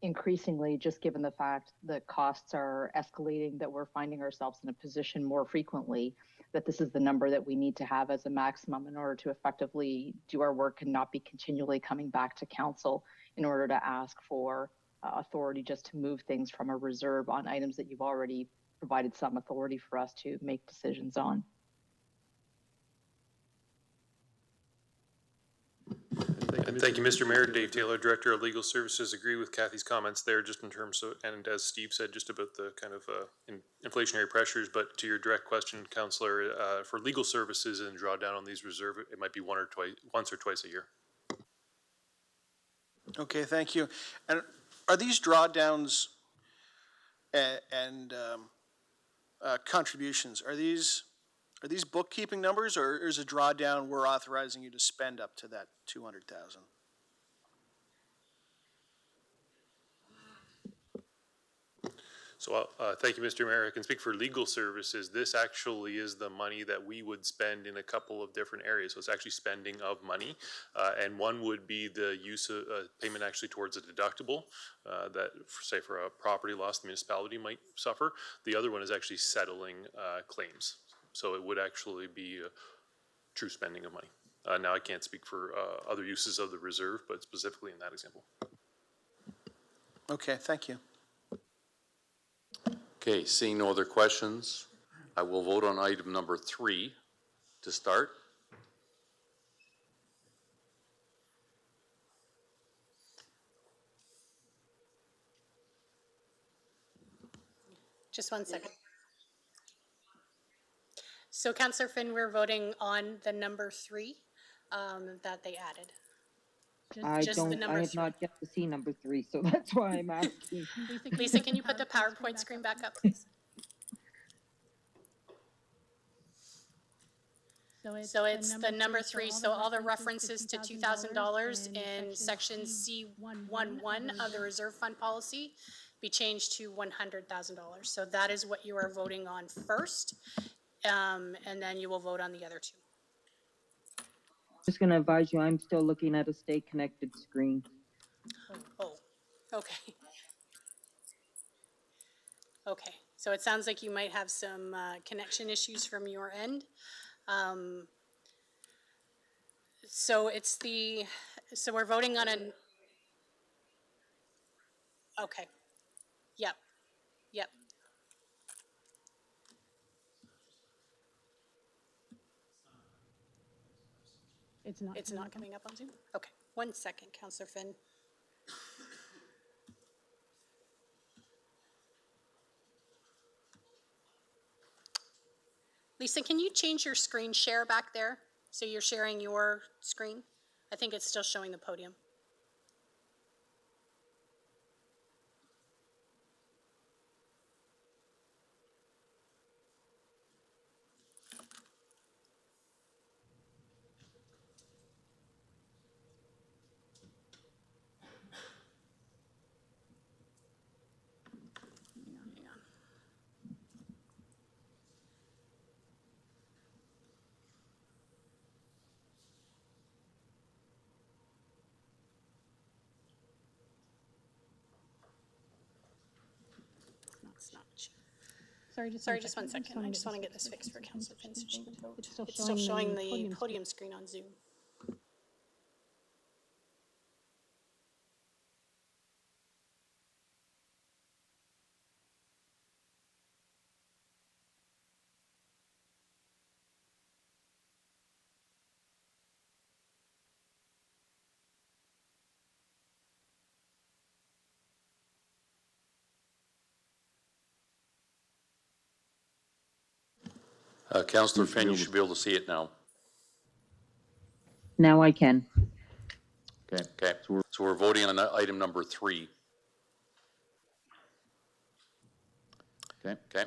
increasingly, just given the fact that costs are escalating, that we're finding ourselves in a position more frequently that this is the number that we need to have as a maximum in order to effectively do our work and not be continually coming back to council in order to ask for authority just to move things from a reserve on items that you've already provided some authority for us to make decisions on. Thank you, Mr. Mayor. Dave Taylor, Director of Legal Services. Agree with Kathy's comments there, just in terms of, and as Steve said, just about the kind of inflationary pressures. But to your direct question, Councillor, for legal services and drawdown on these reserve, it might be once or twice a year. Okay, thank you. And are these drawdowns and contributions, are these bookkeeping numbers, or is a drawdown we're authorizing you to spend up to that 200,000? So thank you, Mr. Mayor. I can speak for legal services. This actually is the money that we would spend in a couple of different areas. So it's actually spending of money. And one would be the use of payment actually towards a deductible that, say, for a property loss, the municipality might suffer. The other one is actually settling claims. So it would actually be a true spending of money. Now, I can't speak for other uses of the reserve, but specifically in that example. Okay, thank you. Okay, seeing no other questions, I will vote on item number 3 to start. Just one second. So Councillor Finn, we're voting on the number 3 that they added. I Just the don't, number I have 3. not yet to see number 3, so that's why I'm asking. Lisa, can you put the PowerPoint screen back up, please? So it's the number 3, so all the references to $2,000 in section C11 of the reserve fund policy be changed to $100,000. So that is what you are voting on first, and then you will vote on the other 2. Just gonna advise you, I'm still looking at a stay connected screen. Oh, okay. Okay, so it sounds like you might have some connection issues from your end. So it's the, so we're voting on an, okay. Yep, yep. It's not coming up on Zoom? Okay, one second, Councillor Finn. Lisa, can you change your screen share back there? So you're sharing your screen? I think it's still showing the podium. Hang on. It's not. Sorry, just one second. I just want to get this fixed for Councillor Finn so she can vote. It's still showing the podium screen on Zoom. Councillor Finn, you should be able to see it now. Now I can. Okay, so we're voting on item number 3. Okay.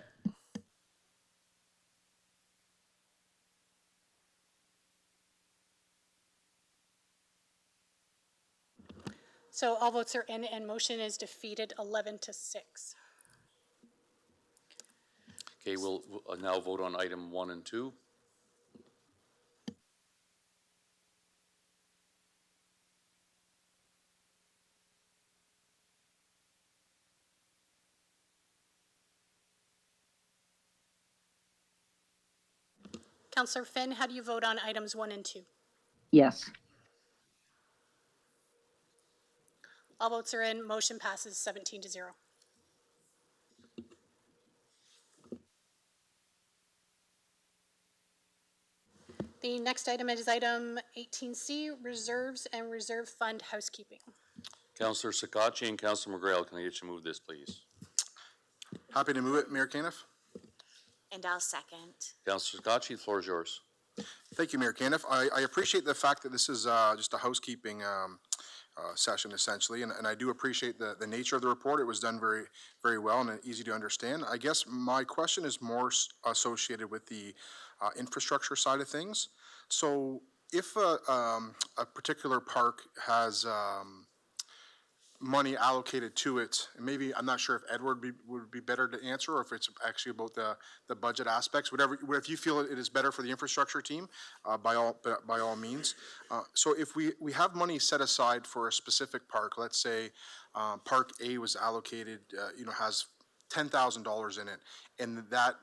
So all votes are in and motion is defeated 11-6. Okay, we'll now vote on item 1 and 2. Councillor Finn, how do you vote on items 1 and 2? Yes. All votes are in, motion passes 17-0. The next item is item 18C, reserves and reserve fund housekeeping. Councillor Sakachi and Councillor McGrail, can I get you to move this, please? Happy to move it, Mayor Caniff. And I'll second. Councillor Sakachi, the floor is yours. Thank you, Mayor Caniff. I appreciate the fact that this is just a housekeeping session essentially, and I do appreciate the nature of the report. It was done very, very well and easy to understand. I guess my question is more associated with the infrastructure side of things. So if a particular park has money allocated to it, and maybe, I'm not sure if Edward would be better to answer, or if it's actually about the budget aspects, whatever, if you feel it is better for the infrastructure team, by all means. So if we have money set aside for a specific park, let's say Park A was allocated, has $10,000 in it, and that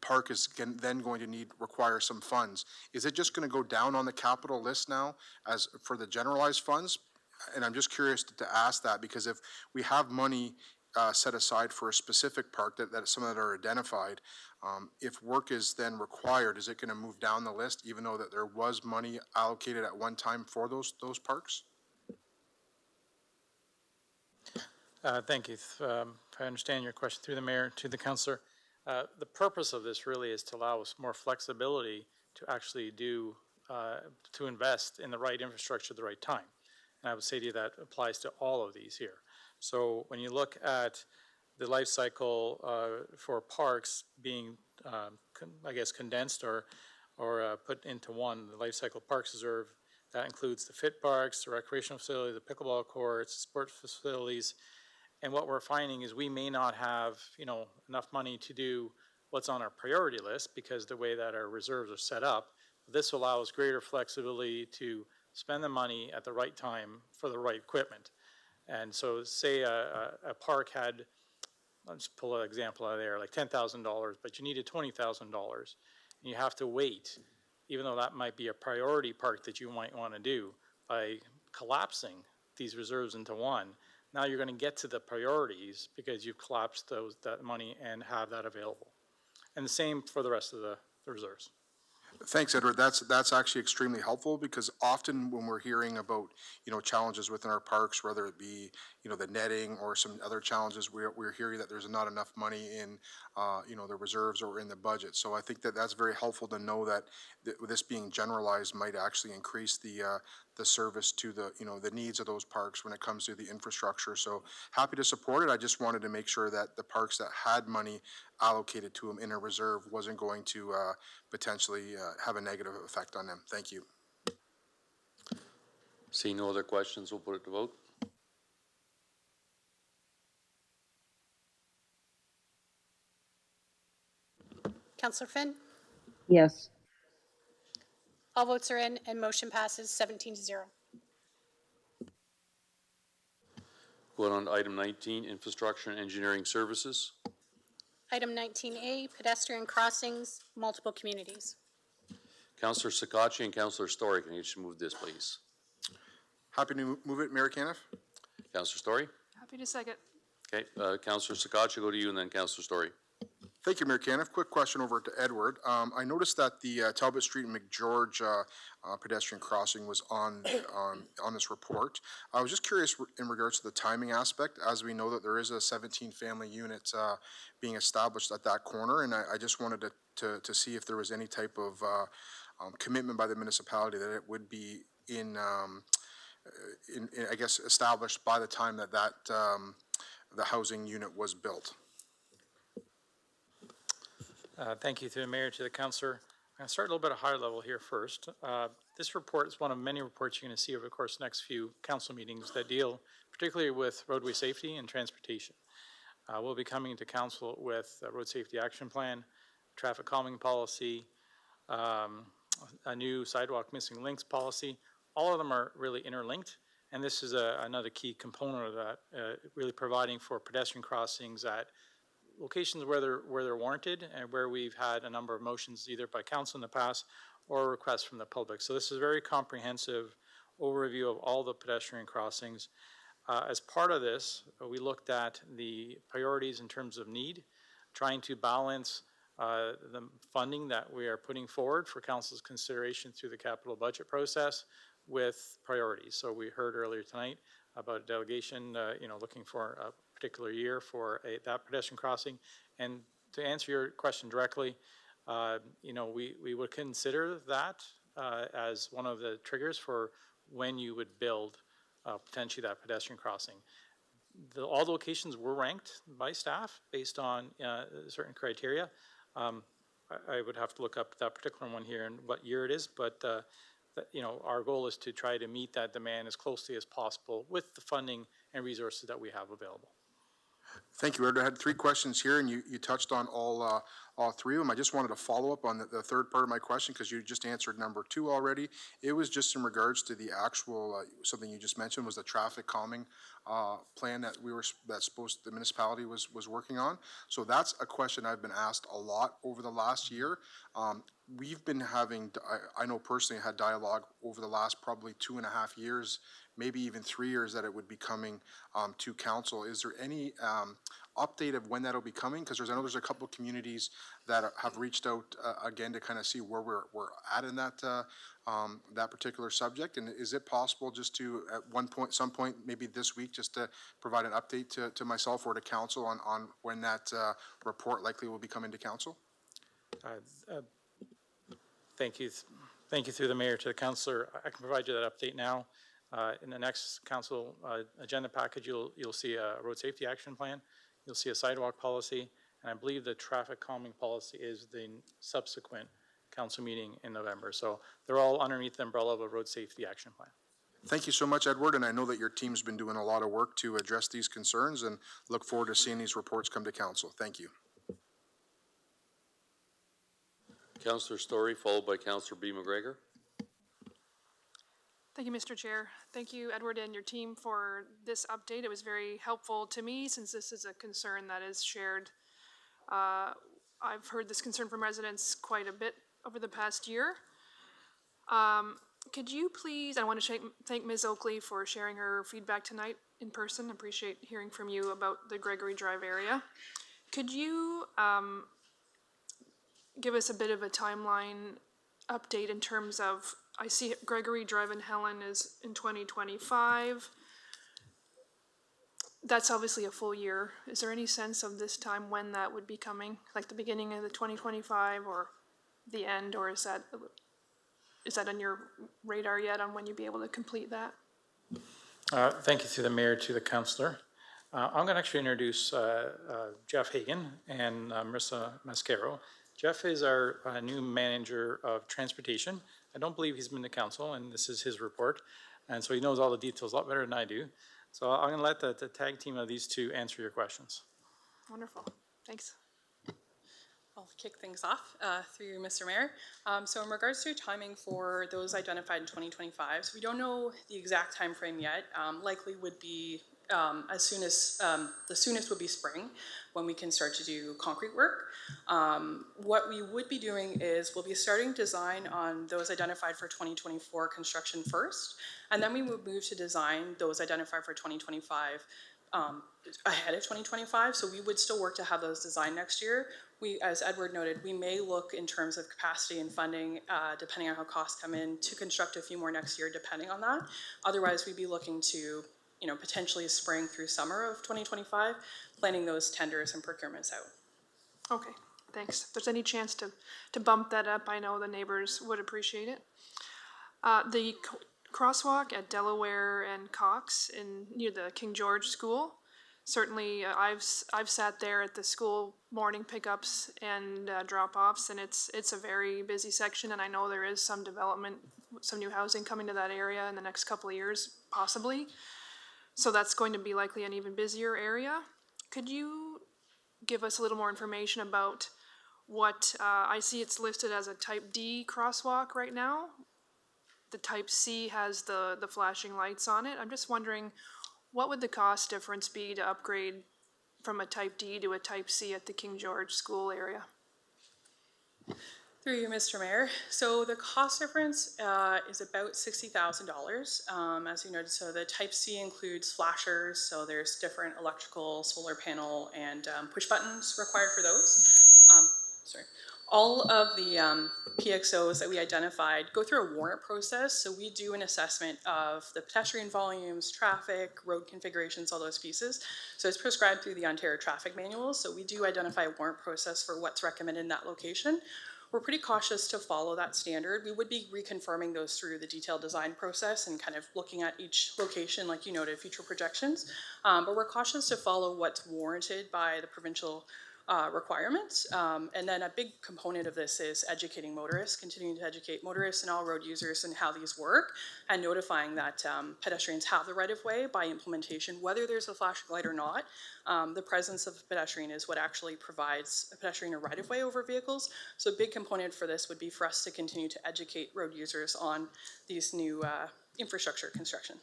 park is then going to require some funds. Is it just going to go down on the capital list now as for the generalized funds? And I'm just curious to ask that, because if we have money set aside for a specific park that some that are identified, if work is then required, is it going to move down the list, even though that there was money allocated at one time for those parks? Thank you. If I understand your question through the mayor to the councillor, the purpose of this really is to allow us more flexibility to actually to invest in the right infrastructure at the right time. And I would say to you that applies to all of these here. So when you look at the life cycle for parks being, I guess, condensed or put into one, the life cycle parks reserve, that includes the fit parks, the recreational facility, the pickleball courts, sports facilities. And what we're finding is we may not have, enough money to do what's on our priority list because the way that our reserves are set up. This allows greater flexibility to spend the money at the right time for the right equipment. And so say a park had, let's pull an example out of there, like $10,000, but you needed $20,000. And you have to wait, even though that might be a priority park that you might want to do, by collapsing these reserves into one. Now you're going to get to the priorities because you've collapsed that money and have that available. And the same for the rest of the reserves. Thanks, Edward. That's actually extremely helpful, because often when we're hearing about, challenges within our parks, whether it be, the netting or some other challenges, we're hearing that there's not enough money in, the reserves or in the budget. So I think that that's very helpful to know that this being generalized might actually increase the service to the needs of those parks when it comes to the infrastructure. So happy to support it. I just wanted to make sure that the parks that had money allocated to them in a reserve wasn't going to potentially have a negative effect on them. Thank you. Seeing no other questions, we'll put it to vote. Councillor Finn? Yes. All votes are in and motion passes 17-0. Going on to item 19, infrastructure and engineering services. Item 19A, pedestrian crossings, multiple communities. Councillor Sakachi and Councillor Story, can you just move this, please? Happy to move it, Mayor Caniff. Councillor Story? Happy to second. Okay, Councillor Sakachi, go to you, and then Councillor Story. Thank you, Mayor Caniff. Quick question over to Edward. I noticed that the Talbot Street and McGeorge pedestrian crossing was on this report. I was just curious in regards to the timing aspect, as we know that there is a 17-family unit being established at that corner, and I just wanted to see if there was any type of commitment by the municipality that it would be in I guess, established by the time that the housing unit was built. Thank you to the mayor, to the councillor. I'm going to start a little bit higher level here first. This report is one of many reports you're going to see over the course of the next few council meetings that deal particularly with roadway safety and transportation. We'll be coming to council with a road safety action plan, traffic calming policy, a new sidewalk missing links policy. All of them are really interlinked, and this is another key component of that, really providing for pedestrian crossings at locations where they're warranted and where we've had a number of motions either by council in the past or requests from the public. So this is a very comprehensive overview of all the pedestrian crossings. As part of this, we looked at the priorities in terms of need, trying to balance the funding that we are putting forward for council's consideration through the capital budget process with priorities. So we heard earlier tonight about a delegation, looking for a particular year for that pedestrian crossing. And to answer your question directly, we would consider that as one of the triggers for when you would build potentially that pedestrian crossing. All the locations were ranked by staff based on certain criteria. I would have to look up that particular one here and what year it is, but our goal is to try to meet that demand as closely as possible with the funding and resources that we have available. Thank you, Edward. I had three questions here, and you touched on all all three of them. I just wanted to follow up on the third part of my question because you just answered number 2 already. It was just in regards to the actual, something you just mentioned was the traffic calming plan that the municipality was working on. So that's a question I've been asked a lot over the last year. We've been having, I know personally, had dialogue over the last probably 2.5 years, maybe even 3 years, that it would be coming to council. Is there any update of when that'll be coming? Because I know there's a couple of communities that have reached out again to kind of see where we're at in that that particular subject. And is it possible just to, at some point, maybe this week, just to provide an update to myself or to council on when that report likely will be coming to council? Thank you. Thank you through the mayor to the councillor. I can provide you that update now. In the next council agenda package, you'll see a road safety action plan. You'll see a sidewalk policy, and I believe the traffic calming policy is the subsequent council meeting in November. So they're all underneath the umbrella of a road safety action plan. Thank you so much, Edward, and I know that your team's been doing a lot of work to address these concerns, and look forward to seeing these reports come to council. Thank you. Councillor Story, followed by Councillor B. McGregor. Thank you, Mr. Chair. Thank you, Edward, and your team for this update. It was very helpful to me since this is a concern that is shared. I've heard this concern from residents quite a bit over the past year. Could you please, I want to thank Ms. Oakley for sharing her feedback tonight in person. I appreciate hearing from you about the Gregory Drive area. Could you give us a bit of a timeline update in terms of, I see Gregory Drive in Helen is in 2025. That's obviously a full year. Is there any sense of this time when that would be coming? Like the beginning of the 2025 or the end, or is that on your radar yet on when you'd be able to complete that? Thank you through the mayor to the councillor. I'm going to actually introduce Jeff Hagan and Marissa Mascaro. Jeff is our new manager of transportation. I don't believe he's been to council, and this is his report. And so he knows all the details a lot better than I do. So I'm going to let the tag team of these two answer your questions. Wonderful. Thanks. I'll kick things off through you, Mr. Mayor. So in regards to timing for those identified in 2025, so we don't know the exact time frame yet. Likely would be as soon as the soonest would be spring, when we can start to do concrete work. What we would be doing is we'll be starting design on those identified for 2024 construction first, and then we would move to design those identified for 2025 ahead of 2025. So we would still work to have those designed next year. We, as Edward noted, we may look in terms of capacity and funding, depending on how costs come in, to construct a few more next year, depending on that. Otherwise, we'd be looking to, potentially spring through summer of 2025, planning those tenders and procurements out. Okay, thanks. If there's any chance to bump that up, I know the neighbors would appreciate it. The crosswalk at Delaware and Cox near the King George School, certainly I've sat there at the school morning pickups and drop-offs, and it's a very busy section, and I know there is some development, some new housing coming to that area in the next couple of years, possibly. So that's going to be likely an even busier area. Could you give us a little more information about what, I see it's listed as a type D crosswalk right now. The type C has the flashing lights on it. I'm just wondering, what would the cost difference be to upgrade from a type D to a type C at the King George School area? Through you, Mr. Mayor. So the cost difference is about $60,000, as you noted. So the Type C includes flashers, so there's different electrical, solar panel, and push buttons required for those. All of the PXOs that we identified go through a warrant process, so we do an assessment of the pedestrian volumes, traffic, road configurations, all those pieces. So it's prescribed through the Ontario traffic manuals, so we do identify a warrant process for what's recommended in that location. We're pretty cautious to follow that standard. We would be reconfirming those through the detailed design process and kind of looking at each location, like you noted, future projections. But we're cautious to follow what's warranted by the provincial requirements. And then a big component of this is educating motorists, continuing to educate motorists and all road users in how these work, and notifying that pedestrians have the right-of-way by implementation, whether there's a flashing light or not. The presence of a pedestrian is what actually provides a pedestrian a right-of-way over vehicles. So a big component for this would be for us to continue to educate road users on these new infrastructure construction.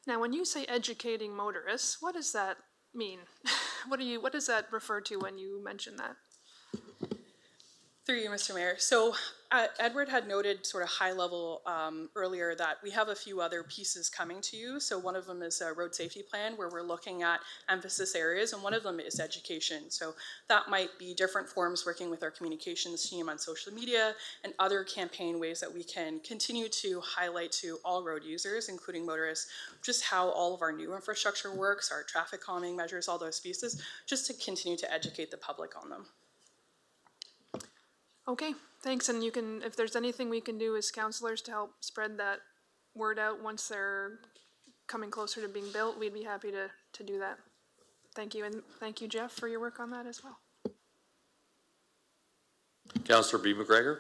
Now, when you say educating motorists, what does that mean? What does that refer to when you mention that? Through you, Mr. Mayor. So Edward had noted sort of high level earlier that we have a few other pieces coming to you. So one of them is a road safety plan where we're looking at emphasis areas, and one of them is education. So that might be different forms, working with our communications team on social media and other campaign ways that we can continue to highlight to all road users, including motorists, just how all of our new infrastructure works, our traffic calming measures, all those pieces, just to continue to educate the public on them. Okay, thanks, and you can, if there's anything we can do as counselors to help spread that word out once they're coming closer to being built, we'd be happy to do that. Thank you, and thank you, Jeff, for your work on that as well. Councillor B. McGregor.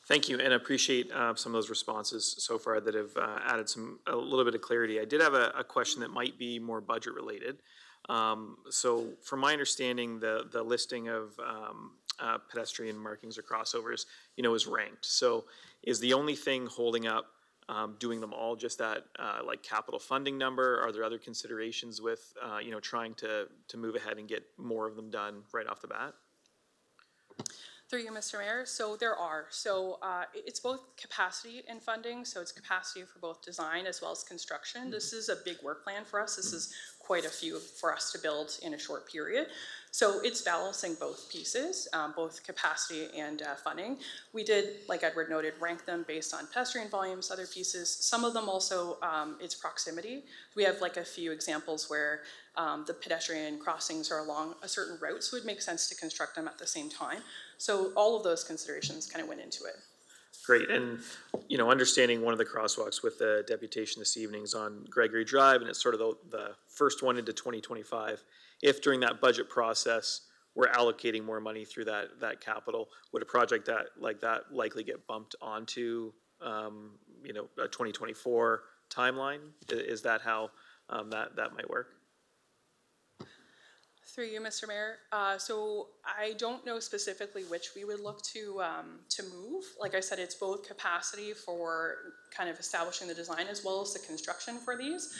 Thank you, and appreciate some of those responses so far that have added a little bit of clarity. I did have a question that might be more budget related. So from my understanding, the listing of pedestrian markings or crossovers, is ranked. So is the only thing holding up doing them all just that like capital funding number? Are there other considerations with, trying to move ahead and get more of them done right off the bat? Through you, Mr. Mayor. So there are. So it's both capacity and funding. So it's capacity for both design as well as construction. This is a big work plan for us. This is quite a few for us to build in a short period. So it's balancing both pieces, both capacity and funding. We did, like Edward noted, rank them based on pedestrian volumes, other pieces. Some of them also, it's proximity. We have like a few examples where the pedestrian crossings are along a certain route, so it makes sense to construct them at the same time. So all of those considerations kind of went into it. Great, and understanding one of the crosswalks with the deputation this evening is on Gregory Drive, and it's sort of the first one into 2025. If during that budget process we're allocating more money through that capital, would a project like that likely get bumped onto a 2024 timeline? Is that how that might work? Through you, Mr. Mayor. So I don't know specifically which we would look to move. Like I said, it's both capacity for kind of establishing the design as well as the construction for these.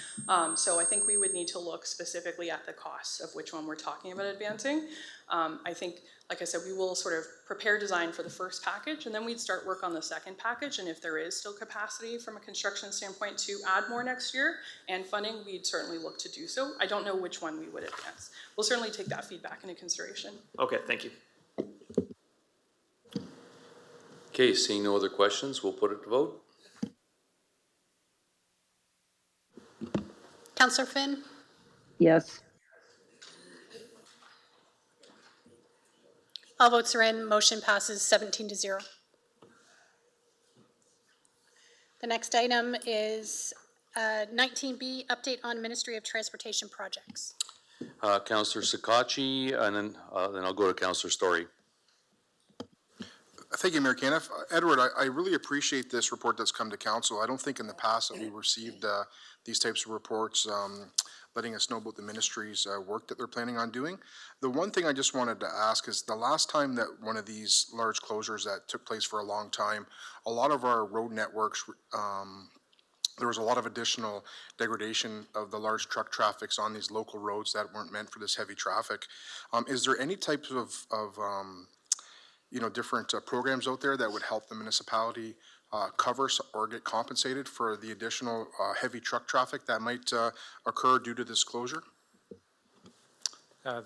So I think we would need to look specifically at the costs of which one we're talking about advancing. I think, like I said, we will sort of prepare design for the first package, and then we'd start work on the second package. And if there is still capacity from a construction standpoint to add more next year and funding, we'd certainly look to do so. I don't know which one we would advance. We'll certainly take that feedback into consideration. Okay, thank you. Okay, seeing no other questions, we'll put it to vote. Councillor Finn? Yes. All votes are in. Motion passes 17-0. The next item is 19B, update on Ministry of Transportation projects. Councillor Sakachi, and then I'll go to Councillor Story. Thank you, Mayor Caniff. Edward, I really appreciate this report that's come to council. I don't think in the past that we received these types of reports letting us know about the ministry's work that they're planning on doing. The one thing I just wanted to ask is the last time that one of these large closures that took place for a long time, a lot of our road networks, there was a lot of additional degradation of the large truck traffics on these local roads that weren't meant for this heavy traffic. Is there any types of different programs out there that would help the municipality cover or get compensated for the additional heavy truck traffic that might occur due to this closure?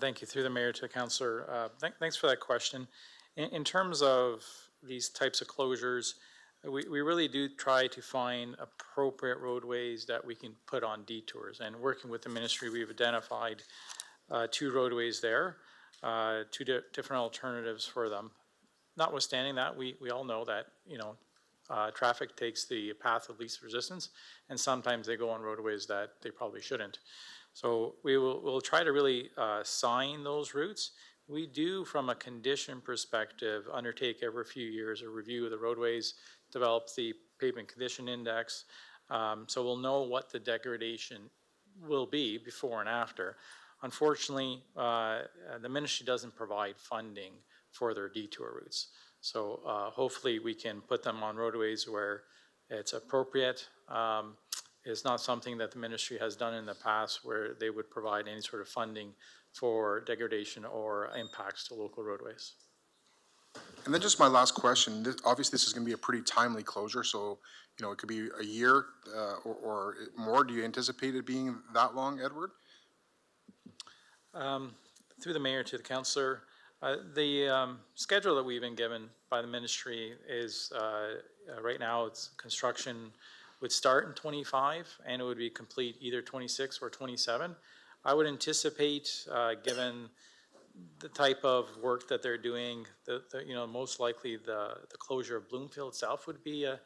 Thank you. Through the mayor to Councillor. Thanks for that question. In terms of these types of closures, we really do try to find appropriate roadways that we can put on detours. And working with the ministry, we've identified 2 roadways there, 2 different alternatives for them. Notwithstanding that, we all know that, traffic takes the path of least resistance, and sometimes they go on roadways that they probably shouldn't. So we'll try to really sign those routes. We do, from a condition perspective, undertake every few years a review of the roadways, develop the pavement condition index, so we'll know what the degradation will be before and after. Unfortunately, the ministry doesn't provide funding for their detour routes. So hopefully we can put them on roadways where it's appropriate. It's not something that the ministry has done in the past where they would provide any sort of funding for degradation or impacts to local roadways. And then just my last question, obviously this is going to be a pretty timely closure, so, you know, it could be a year or more. Do you anticipate it being that long, Edward? Through the mayor to the councillor, the schedule that we've been given by the ministry is right now it's construction would start in 25 and it would be complete either 26 or 27. I would anticipate, given the type of work that they're doing, you know, most likely the closure of Bloomfield itself would be a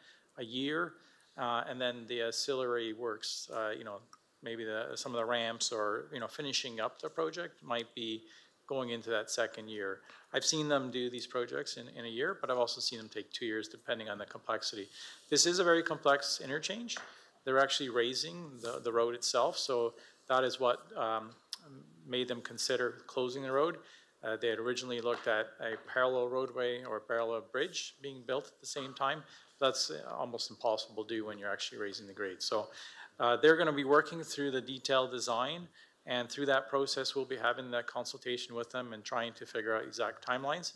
year, and then the ancillary works, you know, maybe some of the ramps or, you know, finishing up the project might be going into that second year. I've seen them do these projects in a year, but I've also seen them take 2 years depending on the complexity. This is a very complex interchange. They're actually raising the road itself, so that is what made them consider closing the road. They had originally looked at a parallel roadway or a parallel bridge being built at the same time. That's almost impossible to do when you're actually raising the grade. So they're going to be working through the detailed design, and through that process we'll be having that consultation with them and trying to figure out exact timelines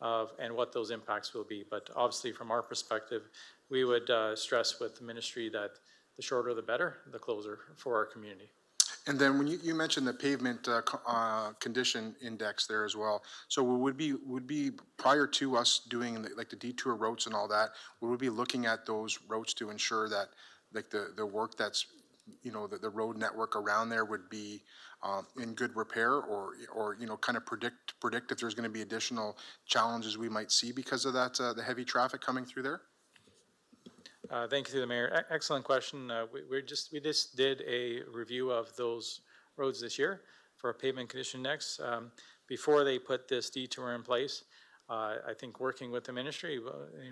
of and what those impacts will be. But obviously from our perspective, we would stress with the ministry that the shorter the better, the closer for our community. And then when you mentioned the pavement condition index there as well, so would be prior to us doing like the detour routes and all that, would we be looking at those routes to ensure that like the work that's, you know, the road network around there would be in good repair, or you know, kind of predict if there's going to be additional challenges we might see because of that the heavy traffic coming through there? Thank you to the mayor. Excellent question. We just did a review of those roads this year for a pavement condition index. Before they put this detour in place, I think working with the ministry,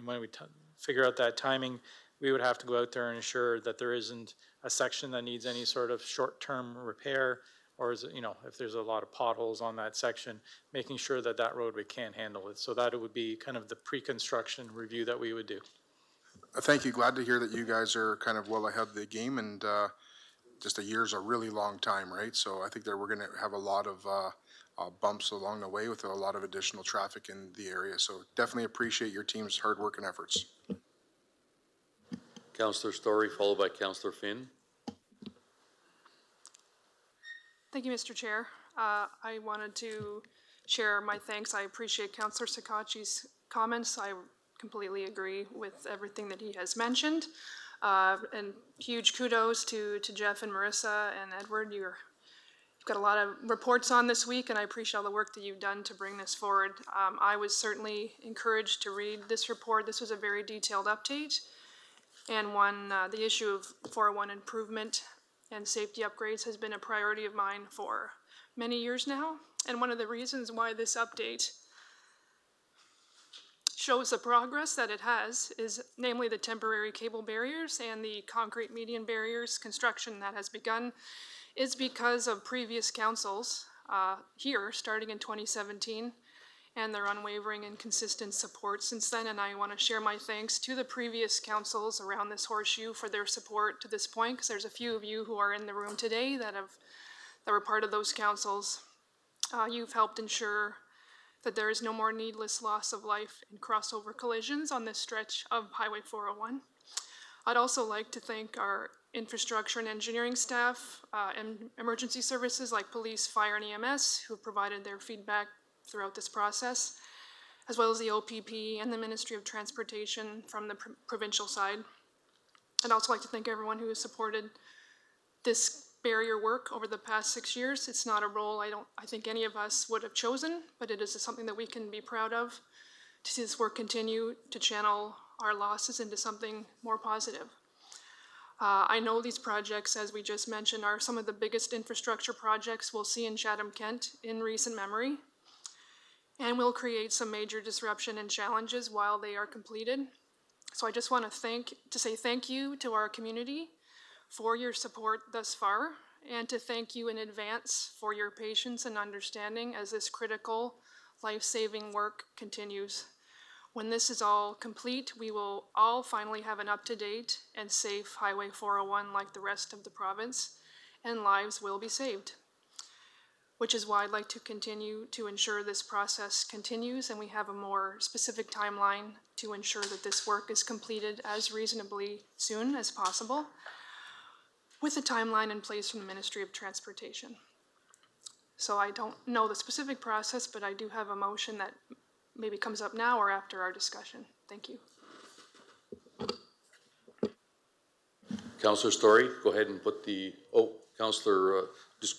when we figure out that timing, we would have to go out there and ensure that there isn't a section that needs any sort of short-term repair, or is it, you know, if there's a lot of potholes on that section, making sure that that roadway can handle it. So that it would be kind of the pre-construction review that we would do. Thank you. Glad to hear that you guys are kind of well ahead of the game, and just a year's a really long time, right? So I think that we're going to have a lot of bumps along the way with a lot of additional traffic in the area. So definitely appreciate your team's hard work and efforts. Councillor Story, followed by Councillor Finn. Thank you, Mr. Chair. I wanted to share my thanks. I appreciate Councillor Sakachi's comments. I completely agree with everything that he has mentioned. And huge kudos to Jeff and Marissa and Edward. You've got a lot of reports on this week, and I appreciate all the work that you've done to bring this forward. I was certainly encouraged to read this report. This was a very detailed update, and one, the issue of 401 improvement and safety upgrades has been a priority of mine for many years now. And one of the reasons why this update shows the progress that it has is namely the temporary cable barriers and the concrete median barriers construction that has begun is because of previous councils here starting in 2017 and their unwavering and consistent support since then. And I want to share my thanks to the previous councils around this horseshoe for their support to this point, because there's a few of you who are in the room today that were part of those councils. You've helped ensure that there is no more needless loss of life in crossover collisions on this stretch of Highway 401. I'd also like to thank our infrastructure and engineering staff and emergency services like police, fire, and EMS who have provided their feedback throughout this process, as well as the OPP and the Ministry of Transportation from the provincial side. I'd also like to thank everyone who has supported this barrier work over the past 6 years. It's not a role I think any of us would have chosen, but it is something that we can be proud of to see this work continue to channel our losses into something more positive. I know these projects, as we just mentioned, are some of the biggest infrastructure projects we'll see in Chatham-Kent in recent memory, and will create some major disruption and challenges while they are completed. So I just want to say thank you to our community for your support thus far, and to thank you in advance for your patience and understanding as this critical, life-saving work continues. When this is all complete, we will all finally have an up-to-date and safe Highway 401 like the rest of the province, and lives will be saved. Which is why I'd like to continue to ensure this process continues and we have a more specific timeline to ensure that this work is completed as reasonably soon as possible, with a timeline in place from the Ministry of Transportation. So I don't know the specific process, but I do have a motion that maybe comes up now or after our discussion. Thank you. Councillor Story, go ahead and put the, Councillor,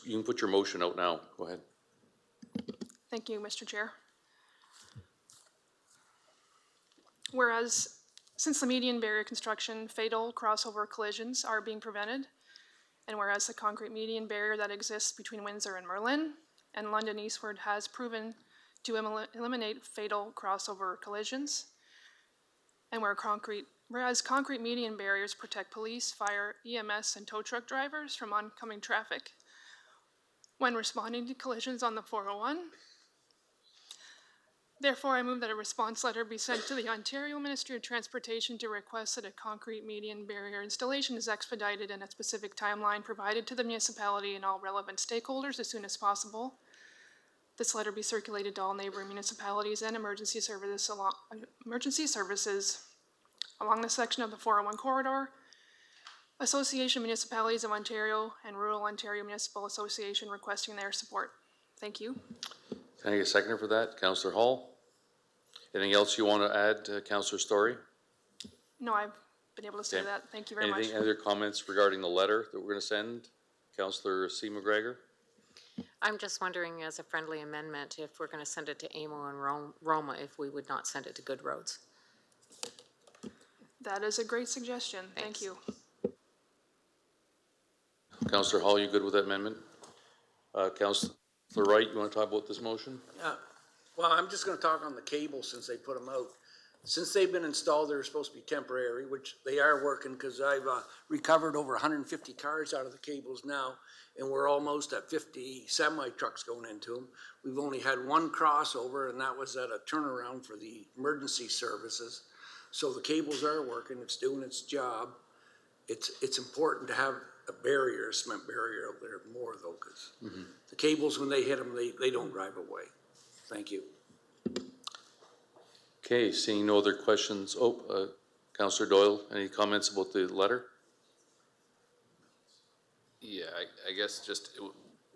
you can put your motion out now. Go ahead. Thank you, Mr. Chair. Whereas, since the median barrier construction, fatal crossover collisions are being prevented, and whereas the concrete median barrier that exists between Windsor and Merlin and London eastward has proven to eliminate fatal crossover collisions, and whereas concrete median barriers protect police, fire, EMS, and tow truck drivers from oncoming traffic when responding to collisions on the 401. Therefore, I move that a response letter be sent to the Ontario Ministry of Transportation to request that a concrete median barrier installation is expedited and a specific timeline provided to the municipality and all relevant stakeholders as soon as possible. This letter be circulated to all neighboring municipalities and emergency services along the section of the 401 corridor, Association of Municipalities of Ontario and Rural Ontario Municipal Association requesting their support. Thank you. Can I get a seconder for that? Councillor Hall? Anything else you want to add, Councillor Story? No, I've been able to say that. Thank you very much. Any other comments regarding the letter that we're going to send? Councillor C. McGregor? I'm just wondering, as a friendly amendment, if we're going to send it to AMO and Roma, if we would not send it to Good Roads. That is a great suggestion. Thank you. Councillor Hall, you good with that amendment? Councillor Wright, you want to talk about this motion? Yeah, well, I'm just gonna talk on the cables since they put them out. Since they've been installed, they're supposed to be temporary, which they are working, because I've recovered over 150 cars out of the cables now, and we're almost at 50 semi-trucks going into them. We've only had one crossover, and that was at a turnaround for the emergency services. So the cables are working, it's doing its job. It's important to have a barrier, a cement barrier out there more though, because the cables, when they hit them, they don't drive away. Thank you. Okay, seeing no other questions. Councillor Doyle, any comments about the letter? Yeah, I guess just,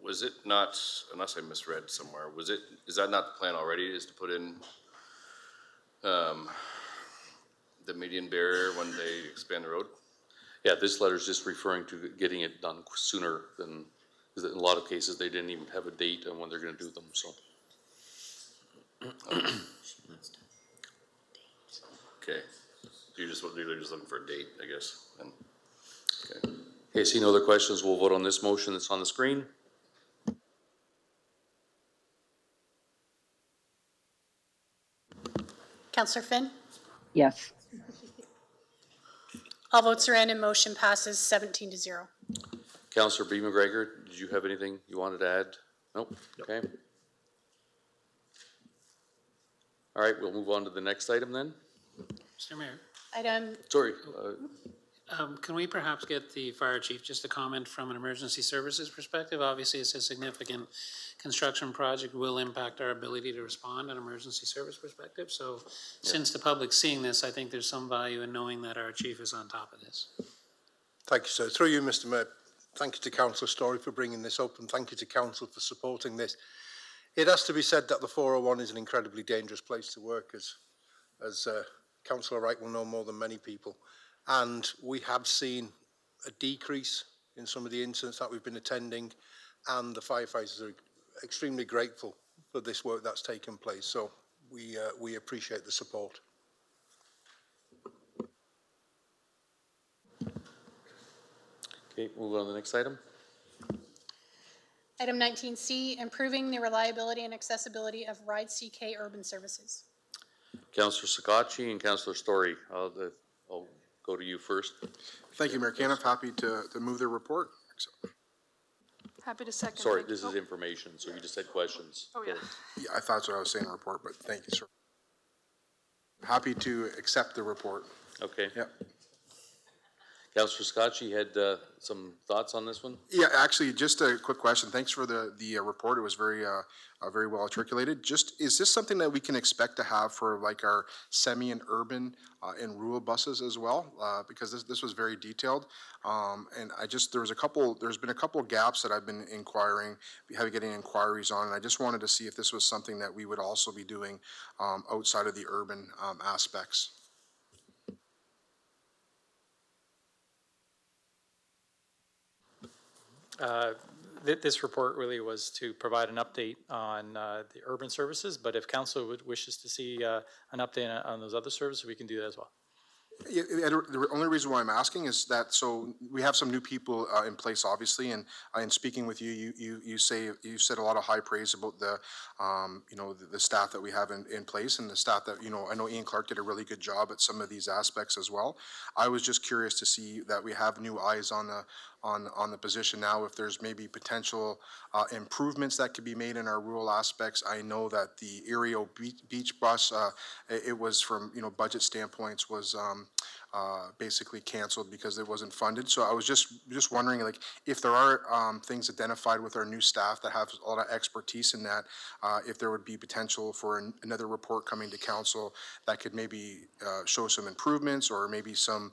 was it not, unless I misread somewhere, is that not the plan already, is to put in the median barrier when they expand the road? Yeah, this letter is just referring to getting it done sooner than, because in a lot of cases, they didn't even have a date on when they're going to do them, so. Okay, you're just looking for a date, I guess, and, okay. Okay, seeing no other questions, we'll vote on this motion that's on the screen. Councillor Finn? Yes. All votes are in and motion passes 17-0. Councillor B. McGregor, did you have anything you wanted to add? Nope. Okay. All right, we'll move on to the next item then. Mr. Mayor, Sorry. can we perhaps get the fire chief just to comment from an emergency services perspective? Obviously, it's a significant construction project, will impact our ability to respond an emergency service perspective. So since the public's seeing this, I think there's some value in knowing that our chief is on top of this. Thank you, sir. Through you, Mr. Mayor, thank you to Councillor Story for bringing this up, and thank you to Council for supporting this. It has to be said that the 401 is an incredibly dangerous place to work, as Councillor Wright will know more than many people. And we have seen a decrease in some of the incidents that we've been attending, and the firefighters are extremely grateful for this work that's taken place. So we appreciate the support. Okay, move on to the next item. Item 19C, improving the reliability and accessibility of Ride CK urban services. Councillor Sakatchi and Councillor Story, I'll go to you first. Thank you, Mayor Caniff. Happy to move the report. Happy to second. Sorry, thank you. this is information, so you just had questions. Oh, yeah. Yeah, I thought that's what I was saying, report, but thank you, sir. Happy to accept the report. Okay. Yep. Councillor Scotchy had some thoughts on this one? Yeah, actually, just a quick question. Thanks for the report. It was very well articulated. Just, is this something that we can expect to have for like our semi and urban and rural buses as well? Because this was very detailed. And there's been a couple gaps that I've been getting inquiries on. And I just wanted to see if this was something that we would also be doing outside of the urban aspects. This report really was to provide an update on the urban services, but if council wishes to see an update on those other services, we can do that as well. Yeah, the only reason why I'm asking is that, so we have some new people in place, obviously, and in speaking with you, you said a lot of high praise about the the staff that we have in place, and the staff that I know Ian Clark did a really good job at some of these aspects as well. I was just curious to see that we have new eyes on the position now, if there's maybe potential improvements that could be made in our rural aspects. I know that the Erio beach bus, it was from budget standpoints was basically canceled because it wasn't funded. So I was just wondering, like, if there are things identified with our new staff that have a lot of expertise in that, if there would be potential for another report coming to council that could maybe show some improvements, or maybe some,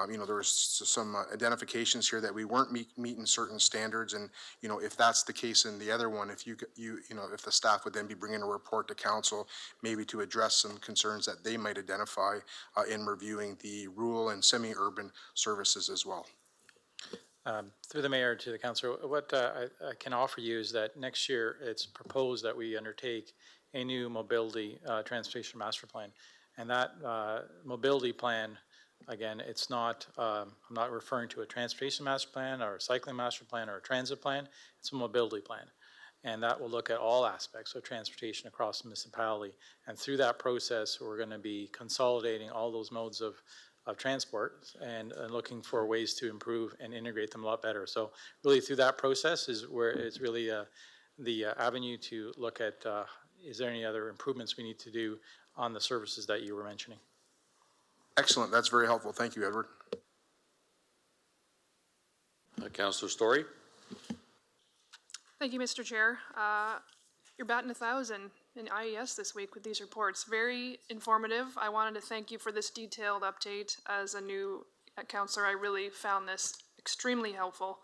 there was some identifications here that we weren't meeting certain standards, and if that's the case in the other one, if if the staff would then be bringing a report to council, maybe to address some concerns that they might identify in reviewing the rural and semi-urban services as well. Through the mayor to the council, what I can offer you is that next year it's proposed that we undertake a new mobility transportation master plan, and that mobility plan, again, it's not, I'm not referring to a transportation master plan or a cycling master plan or a transit plan. It's a mobility plan. And that will look at all aspects of transportation across the municipality. And through that process, we're going to be consolidating all those modes of transport and looking for ways to improve and integrate them a lot better. So really through that process is where it's really the avenue to look at, is there any other improvements we need to do on the services that you were mentioning? Excellent. That's very helpful. Thank you, Edward. Councillor Story. Thank you, Mr. Chair. You're batting 1,000 in IES this week with these reports. Very informative. I wanted to thank you for this detailed update. As a new councillor, I really found this extremely helpful.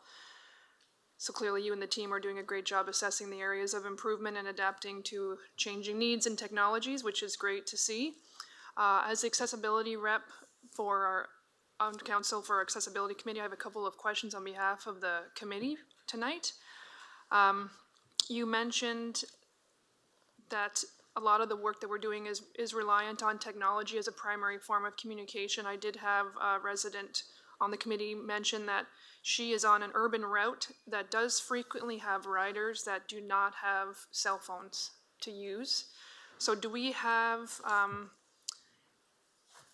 So clearly you and the team are doing a great job assessing the areas of improvement and adapting to changing needs and technologies, which is great to see. As the accessibility rep for our council for accessibility committee, I have a couple of questions on behalf of the committee tonight. You mentioned that a lot of the work that we're doing is reliant on technology as a primary form of communication. I did have a resident on the committee mention that she is on an urban route that does frequently have riders that do not have cell phones to use. So do we have,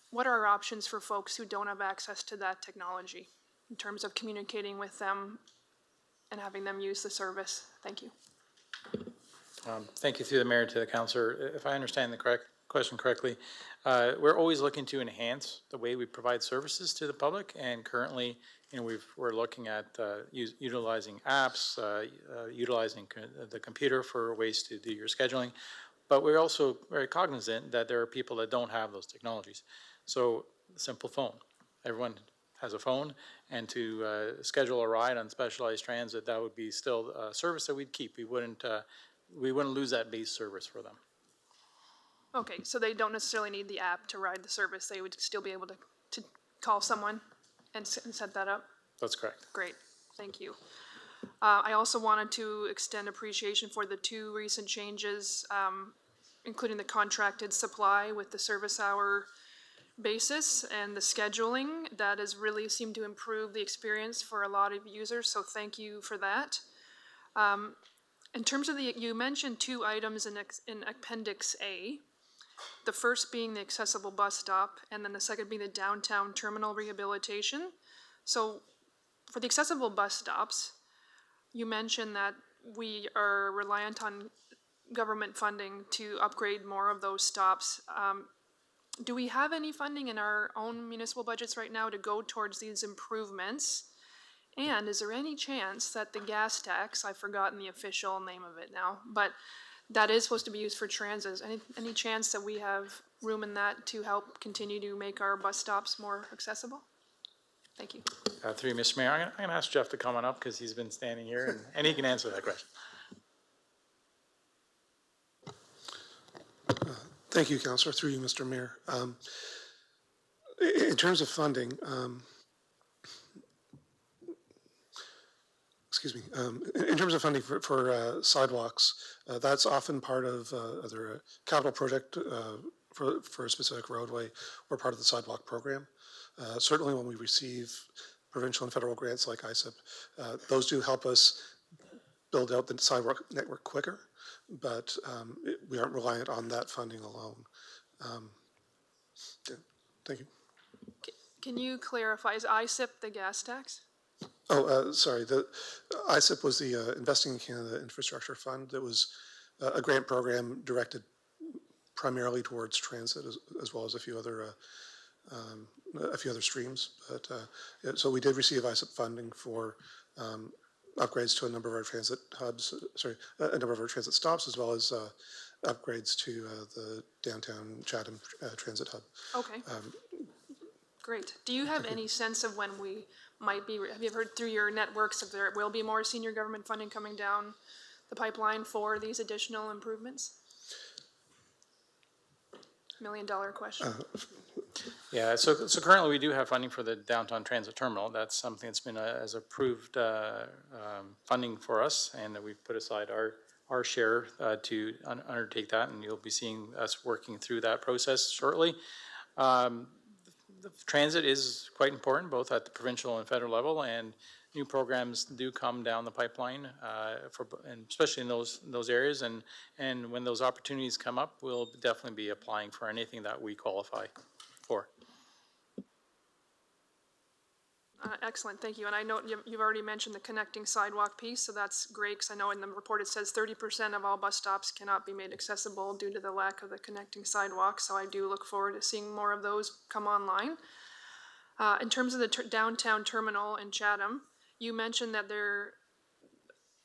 what are our options for folks who don't have access to that technology in terms of communicating with them and having them use the service? Thank you. Thank you through the mayor to the councillor. If I understand the question correctly, we're always looking to enhance the way we provide services to the public, and currently, we're looking at utilizing apps, utilizing the computer for ways to do your scheduling, but we're also very cognizant that there are people that don't have those technologies. So, simple phone. Everyone has a phone, and to schedule a ride on specialized transit, that would be still a service that we'd keep. We wouldn't lose that base service for them. Okay, so they don't necessarily need the app to ride the service. They would still be able to call someone and set that up? That's correct. Great, thank you. I also wanted to extend appreciation for the two recent changes, including the contracted supply with the service hour basis, and the scheduling that has really seemed to improve the experience for a lot of users, so thank you for that. In terms of you mentioned two items in Appendix A, the first being the accessible bus stop, and then the second being the downtown terminal rehabilitation. So for the accessible bus stops, you mentioned that we are reliant on government funding to upgrade more of those stops. Do we have any funding in our own municipal budgets right now to go towards these improvements? And is there any chance that the gas tax, I've forgotten the official name of it now, but that is supposed to be used for transit, any chance that we have room in that to help continue to make our bus stops more accessible? Thank you. Through you, Mr. Mayor, I'm going to ask Jeff to come on up because he's been standing here and he can answer that question. Thank you, Councillor. Through you, Mr. Mayor. In terms of funding, excuse me, in terms of funding for sidewalks, that's often part of either a capital project for a specific roadway or part of the sidewalk program. Certainly when we receive provincial and federal grants like ISIP, those do help us build out the sidewalk network quicker, but we aren't reliant on that funding alone. Yeah, thank you. Can you clarify, is ISIP the gas tax? Oh, sorry, the ISIP was the Investing in Canada Infrastructure Fund. That was a grant program directed primarily towards transit as well as a few other streams. But yeah, so we did receive ISIP funding for upgrades to a number of our transit hubs, a number of our transit stops, as well as upgrades to the downtown Chatham transit hub. Okay. Great. Do you have any sense of when we might be, have you heard through your networks if there will be more senior government funding coming down the pipeline for these additional improvements? $1 million question. Yeah, so currently we do have funding for the downtown transit terminal. That's something that's been as approved funding for us, and that we've put aside our share to undertake that, and you'll be seeing us working through that process shortly. The transit is quite important, both at the provincial and federal level, and new programs do come down the pipeline, and especially in those areas. And when those opportunities come up, we'll definitely be applying for anything that we qualify for. Excellent, thank you. And I know you've already mentioned the connecting sidewalk piece, so that's great, because I know in the report it says 30% of all bus stops cannot be made accessible due to the lack of the connecting sidewalk, so I do look forward to seeing more of those come online. In terms of the downtown terminal in Chatham, you mentioned that there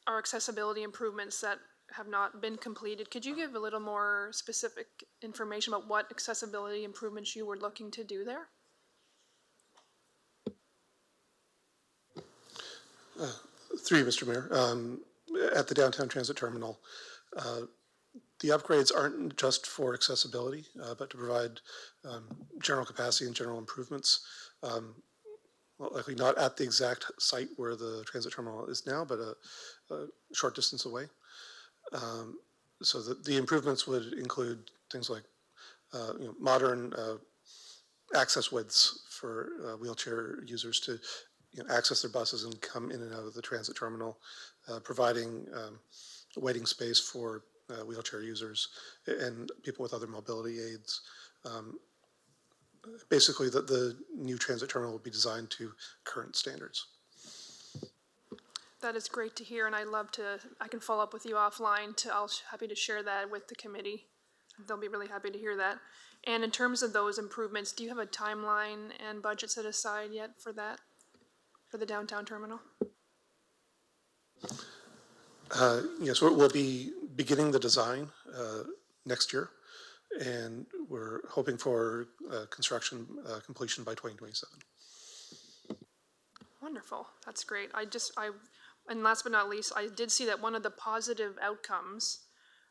are accessibility improvements that have not been completed. Could you give a little more specific information about what accessibility improvements you were looking to do there? Through you, Mr. Mayor, at the downtown transit terminal, the upgrades aren't just for accessibility, but to provide general capacity and general improvements. Well, likely not at the exact site where the transit terminal is now, but a short distance away. So the improvements would include things like modern access widths for wheelchair users to access their buses and come in and out of the transit terminal, providing waiting space for wheelchair users and people with other mobility aids. Basically, the new transit terminal will be designed to current standards. That is great to hear, and I can follow up with you offline. I'll happy to share that with the committee. They'll be really happy to hear that. And in terms of those improvements, do you have a timeline and budget set aside yet for that, for the downtown terminal? Yes, we'll be beginning the design next year, and we're hoping for construction completion by 2027. Wonderful, that's great. And last but not least, I did see that one of the positive outcomes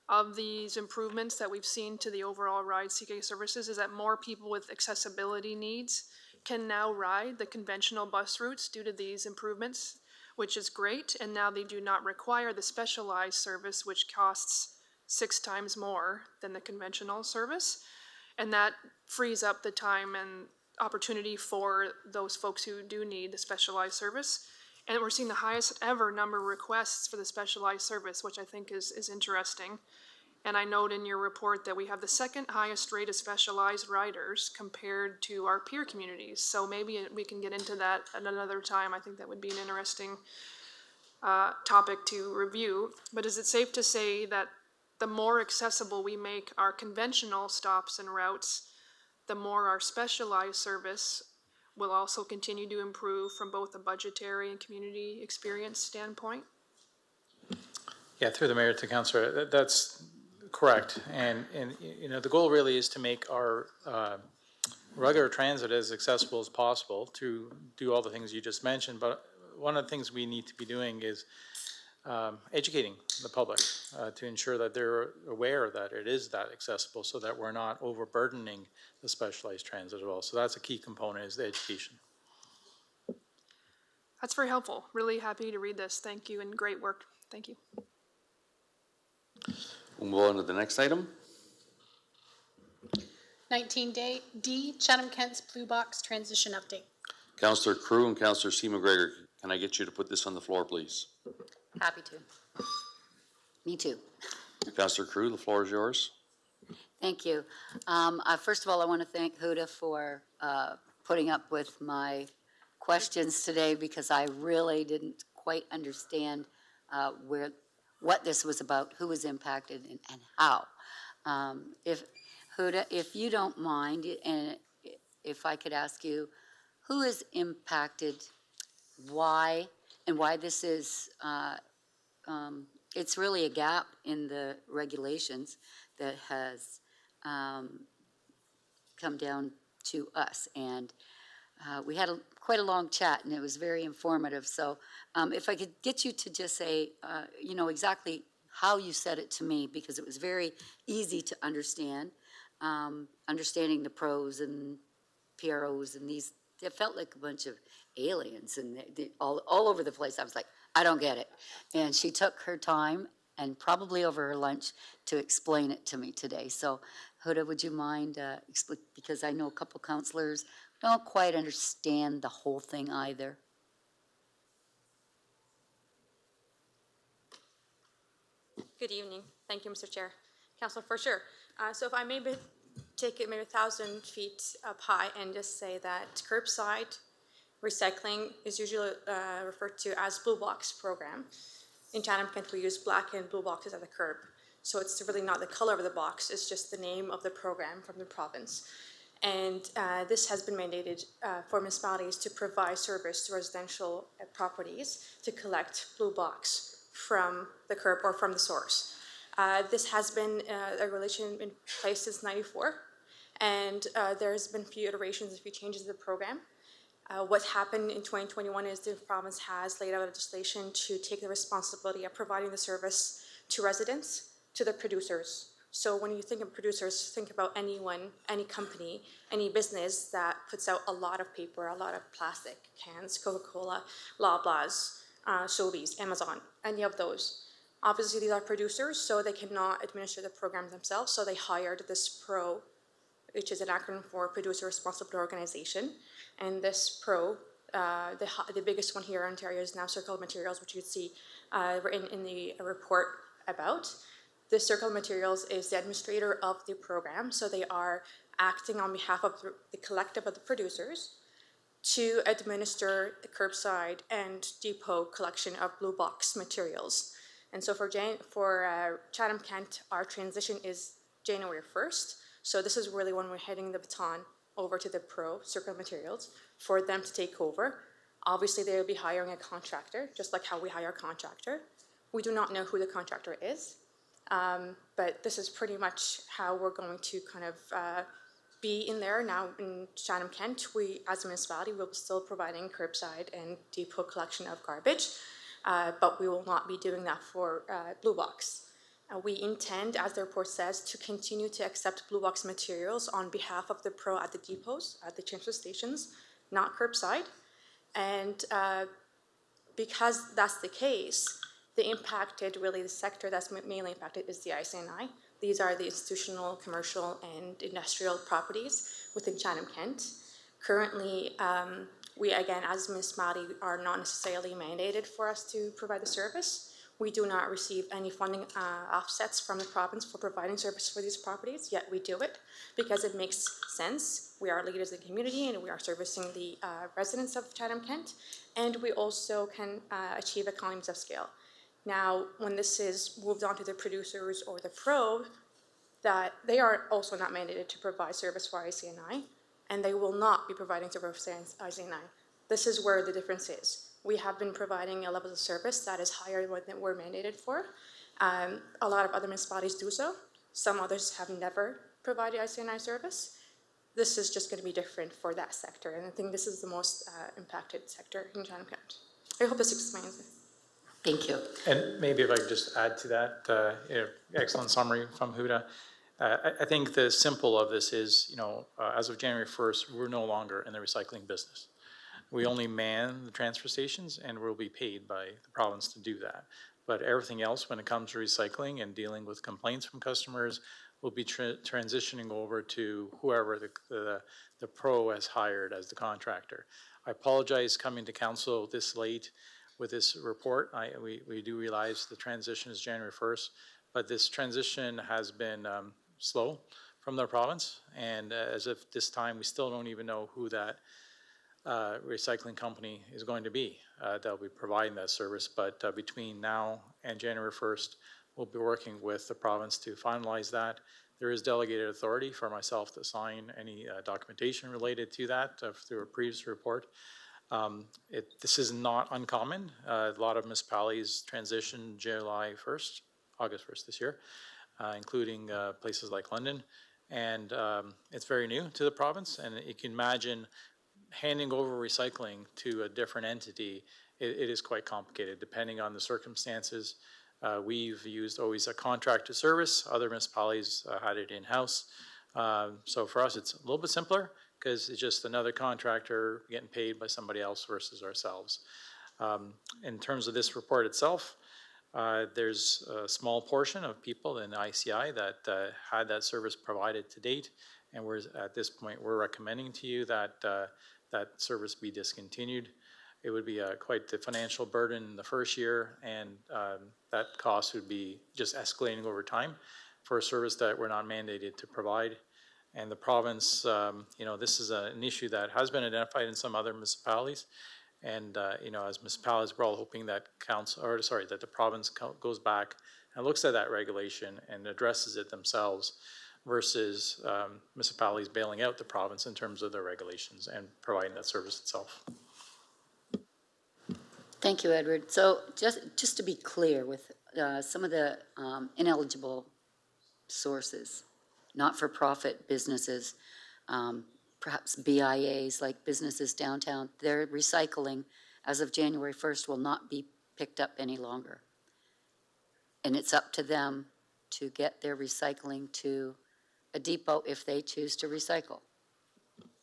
of these improvements that we've seen to the overall ride CK services is that more people with accessibility needs can now ride the conventional bus routes due to these improvements, which is great. And now they do not require the specialized service, which costs 6 times more than the conventional service. And that frees up the time and opportunity for those folks who do need the specialized service. And we're seeing the highest ever number of requests for the specialized service, which I think is interesting. And I note in your report that we have the second highest rate of specialized riders compared to our peer communities. So maybe we can get into that at another time. I think that would be an interesting topic to review. But is it safe to say that the more accessible we make our conventional stops and routes, the more our specialized service will also continue to improve from both a budgetary and community experience standpoint? Yeah, through the mayor to councillor, that's correct. And, you know, the goal really is to make our regular transit as accessible as possible to do all the things you just mentioned. But one of the things we need to be doing is educating the public to ensure that they're aware that it is that accessible, so that we're not overburdening the specialized transit at all. So that's a key component, is the education. That's very helpful. Really happy to read this. Thank you, and great work. Thank you. We'll move on to the next item. 19D, Chatham-Kent's Blue Box Transition Update. Councillor Crew and Councillor C. McGregor, can I get you to put this on the floor, please? Happy to. Me too. Councillor Crew, the floor is yours. Thank you. First of all, I want to thank Huda for putting up with my questions today, because I really didn't quite understand what this was about, who was impacted, and how. If Huda, if you don't mind, and if I could ask you, who is impacted, why, and why this is, it's really a gap in the regulations that has come down to us. And we had quite a long chat, and it was very informative. So if I could get you to just say, you know, exactly how you said it to me, because it was very easy to understand, understanding the pros and PROs and these, it felt like a bunch of aliens and all over the place. I was like, I don't get it. And she took her time, and probably over her lunch, to explain it to me today. So Huda, would you mind, because I know a couple councillors don't quite understand the whole thing either. Good evening. Thank you, Mr. Chair. Councillor, for sure. So if I maybe take it maybe 1,000 feet up high and just say that curbside recycling is usually referred to as blue box program. In Chatham-Kent, we use black and blue boxes at the curb. So it's really not the color of the box, it's just the name of the program from the province. And this has been mandated for municipalities to provide service to residential properties to collect blue box from the curb or from the source. This has been a regulation in place since '94, and there's been a few iterations, a few changes to the program. What happened in 2021 is the province has laid out legislation to take the responsibility of providing the service to residents, to the producers. So when you think of producers, think about anyone, any company, any business that puts out a lot of paper, a lot of plastic cans, Coca-Cola, Loblaws, Sobeys, Amazon, any of those. Obviously, these are producers, so they cannot administer the programs themselves, so they hired this PRO, which is an acronym for Producer Responsibility Organization. And this PRO, the biggest one here in Ontario, is now Circle of Materials, which you'd see in the report about. The Circle of Materials is the administrator of the program, so they are acting on behalf of the collective of the producers to administer the curbside and depot collection of blue box materials. And so for Chatham-Kent, our transition is January 1st. So this is really when we're heading the baton over to the PRO, Circle of Materials, for them to take over. Obviously, they will be hiring a contractor, just like how we hire a contractor. We do not know who the contractor is, but this is pretty much how we're going to kind of be in there. Now in Chatham-Kent, we as a municipality will be still providing curbside and depot collection of garbage, but we will not be doing that for blue box. We intend, as the report says, to continue to accept blue box materials on behalf of the PRO at the depots, at the transfer stations, not curbside. And because that's the case, the sector that's mainly impacted is the ICNI, These are the institutional, commercial, and industrial properties within Chatham-Kent. Currently, we, again, as a municipality, are not necessarily mandated for us to provide the service. We do not receive any funding offsets from the province for providing service for these properties, yet we do it because it makes sense. We are leaders in the community and we are servicing the residents of Chatham-Kent, and we also can achieve economies of scale. Now, when this is moved on to the producers or the pro, that they are also not mandated to provide service for ICNI, and they will not be providing service for ICNI. This is where the difference is. We have been providing a level of service that is higher than we're mandated for. A lot of other municipalities do so. Some others have never provided ICNI service. This is just going to be different for that sector, and I think this is the most impacted sector in Chatham-Kent. I hope this explains it. Thank you. And maybe if I could just add to that, excellent summary from Huda. I think the simple of this is, as of January 1st, we're no longer in the recycling business. We only man the transfer stations, and we'll be paid by the province to do that. But everything else, when it comes to recycling and dealing with complaints from customers, will be transitioning over to whoever the pro has hired as the contractor. I apologize coming to council this late with this report. We do realize the transition is January 1st, but this transition has been slow from the province, and as of this time, we still don't even know who that recycling company is going to be that'll be providing that service. But between now and January 1st, we'll be working with the province to finalize that. There is delegated authority for myself to sign any documentation related to that through a previous report. This is not uncommon. A lot of municipalities transition July 1st, August 1st this year, including places like London. And it's very new to the province, and you can imagine handing over recycling to a different entity, it is quite complicated depending on the circumstances. We've used always a contracted service. Other municipalities had it in-house. So for us, it's a little bit simpler because it's just another contractor getting paid by somebody else versus ourselves. In terms of this report itself, there's a small portion of people in the ICI that had that service provided to date, and at this point, we're recommending to you that that service be discontinued. It would be quite the financial burden in the first year, and that cost would be just escalating over time for a service that we're not mandated to provide. And the province, this is an issue that has been identified in some other municipalities. And, as municipalities, we're all hoping that that the province goes back and looks at that regulation and addresses it themselves versus municipalities bailing out the province in terms of their regulations and providing that service itself. Thank you, Edward. So just to be clear with some of the ineligible sources, not-for-profit businesses, perhaps BIAs like businesses downtown, their recycling as of January 1st will not be picked up any longer. And it's up to them to get their recycling to a depot if they choose to recycle.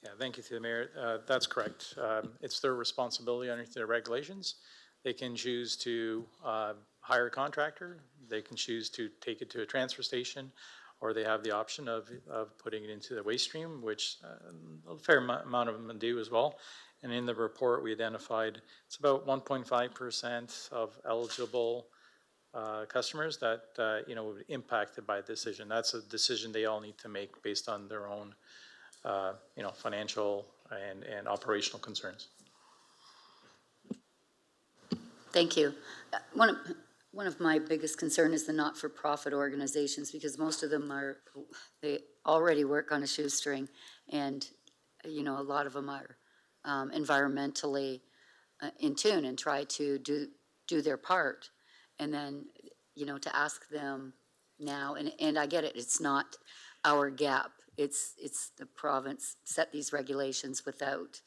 Yeah, thank you to the mayor. That's correct. It's their responsibility under their regulations. They can choose to hire a contractor. They can choose to take it to a transfer station, or they have the option of putting it into the waste stream, which a fair amount of them do as well. And in the report, we identified it's about 1.5% of eligible customers that would be impacted by a decision. That's a decision they all need to make based on their own financial and operational concerns. Thank you. One of my biggest concern is the not-for-profit organizations, because most of them they already work on a shoestring, and a lot of them are environmentally in tune and try to do their part. And then, to ask them now, and I get it, it's not our gap. It's the province set these regulations without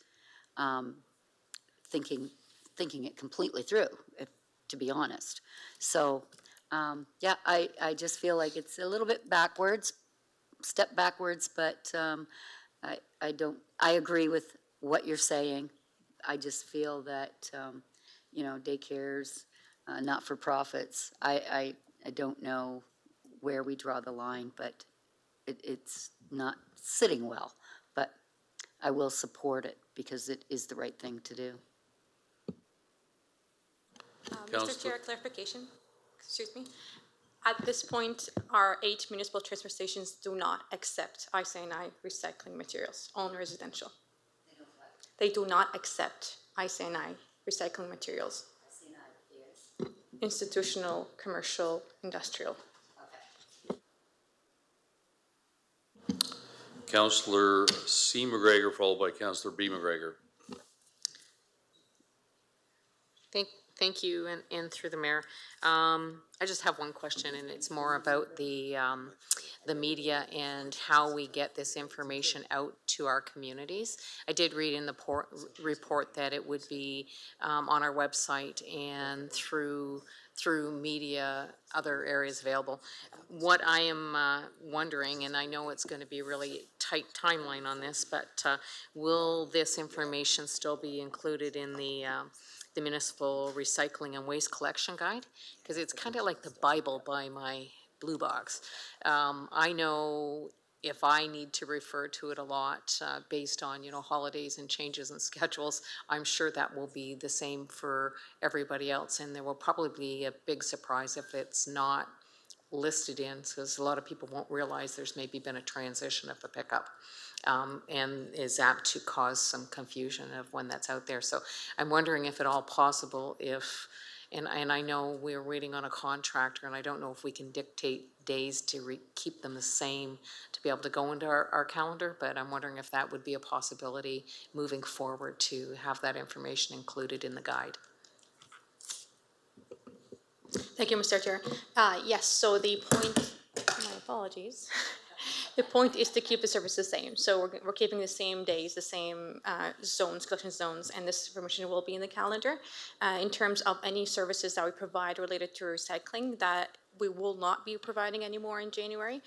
thinking it completely through, to be honest. So, I just feel like it's a little bit step backwards, but I agree with what you're saying. I just feel that, daycares, not-for-profits, I don't know where we draw the line, but it's not sitting well. But I will support it because it is the right thing to do. Mr. Chair, clarification, excuse me. At this point, our 8 municipal transfer stations do not accept ICNI recycling materials, only residential. They do not accept ICNI recycling materials. Institutional, commercial, industrial. Councillor C. McGregor, followed by Councillor B. McGregor. Thank you, and through the mayor. I just have one question, and it's more about the media and how we get this information out to our communities. I did read in the report that it would be on our website and through media, other areas available. What I am wondering, and I know it's going to be a really tight timeline on this, but will this information still be included in the municipal recycling and waste collection guide? Because it's kind of like the Bible by my blue box. I know if I need to refer to it a lot based on, holidays and changes in schedules, I'm sure that will be the same for everybody else. And there will probably be a big surprise if it's not listed in, because a lot of people won't realize there's maybe been a transition of the pickup. And is apt to cause some confusion of when that's out there. So I'm wondering if at all possible and I know we're waiting on a contractor, and I don't know if we can dictate days to keep them the same to be able to go into our calendar, but I'm wondering if that would be a possibility moving forward to have that information included in the guide. Thank you, Mr. Chair. Yes, so the point, my apologies. The point is to keep the service the same. So we're keeping the same days, the same zones, collection zones, and this information will be in the calendar. In terms of any services that we provide related to recycling that we will not be providing anymore in January,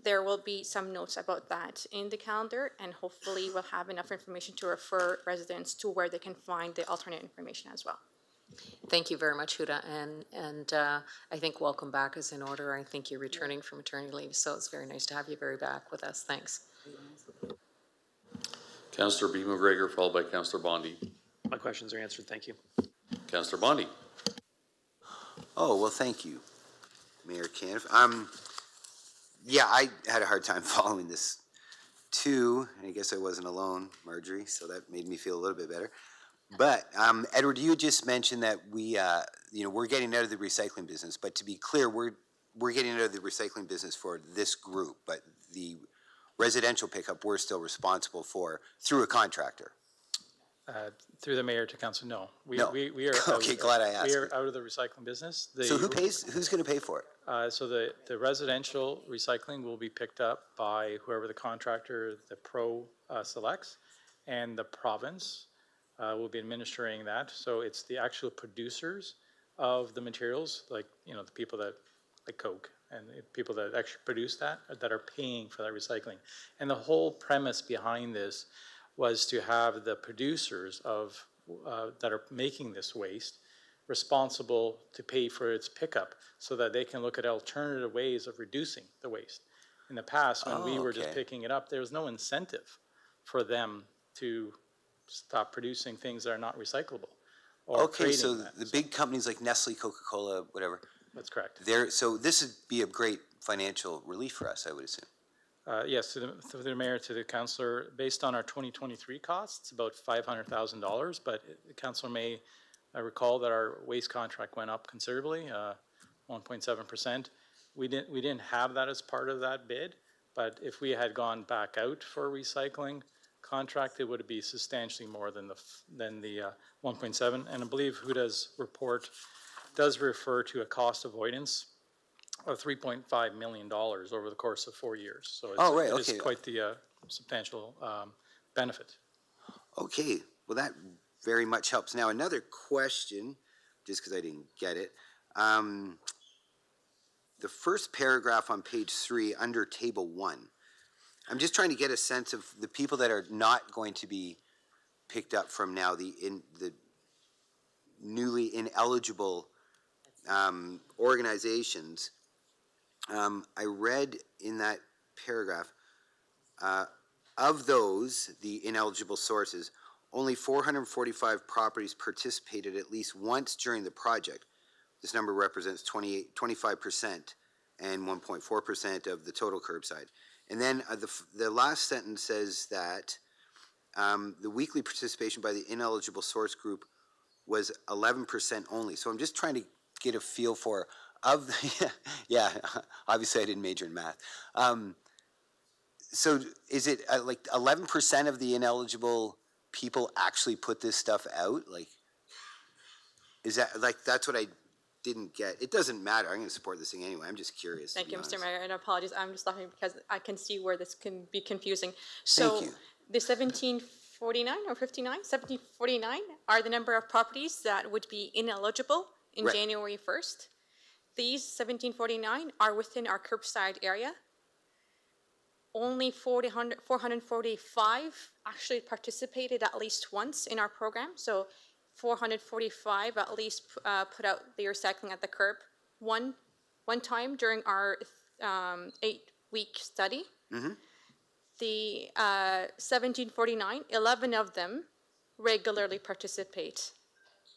there will be some notes about that in the calendar, and hopefully we'll have enough information to refer residents to where they can find the alternate information as well. Thank you very much, Huda, and I think welcome back is in order. I think you're returning from maternity leave, so it's very nice to have you back with us. Thanks. Councillor B. McGregor, followed by Councillor Bondi. My questions are answered. Thank you. Councillor Bondi. Oh, well, thank you, Mayor Caniff. Yeah, I had a hard time following this too, and I guess I wasn't alone, Marjorie, so that made me feel a little bit better. But Edward, you just mentioned that we're getting out of the recycling business. But to be clear, we're getting out of the recycling business for this group. But the residential pickup, we're still responsible for through a contractor. Through the mayor to council, no. We are okay, glad I asked. We are out of the recycling business. So who pays? Who's going to pay for it? So the residential recycling will be picked up by whoever the contractor, the pro selects, and the province will be administering that. So it's the actual producers of the materials, like, the people that, like Coke, and the people that actually produce that are paying for that recycling. And the whole premise behind this was to have the producers of, that are making this waste responsible to pay for its pickup so that they can look at alternative ways of reducing the waste. In the past, when we were just picking it up, there was no incentive for them to stop producing things that are not recyclable. Okay, so the big companies like Nestle, Coca-Cola, whatever. That's correct. So this would be a great financial relief for us, I would assume. Yes, to the mayor, to the councillor, based on our 2023 costs, about $500,000, but the councillor may recall that our waste contract went up considerably, 1.7%. We didn't have that as part of that bid, but if we had gone back out for recycling contract, it would be substantially more than the 1.7. And I believe Huda's report does refer to a cost avoidance of $3.5 million over the course of 4 years. So it's, it is quite the substantial benefit. Okay, well that very much helps. Now another question, just because I didn't get it. The first paragraph on page 3 under table 1. I'm just trying to get a sense of the people that are not going to be picked up from now, the newly ineligible organizations. I read in that paragraph, of those, the ineligible sources, only 445 properties participated at least once during the project. This number represents 25% and 1.4% of the total curbside. And then the last sentence says that the weekly participation by the ineligible source group was 11% only. So I'm just trying to get a feel for, of the, yeah, obviously I didn't major in math. So is it like 11% of the ineligible people actually put this stuff out? Like, is that, like, that's what I didn't get. It doesn't matter. I'm going to support this thing anyway. I'm just curious. Thank you, to be Mr. honest. Mayor, and apologies, I'm just laughing because I can see where this can be confusing. So Thank you. the 1749 or 59, 1749 are the number of properties that would be ineligible in Right. January 1st. These 1749 are within our curbside area. Only 445 actually participated at least once in our program. So 445 at least put out the recycling at the curb one time during our 8-week study. Mm-hmm. The 1749, 11 of them regularly participate.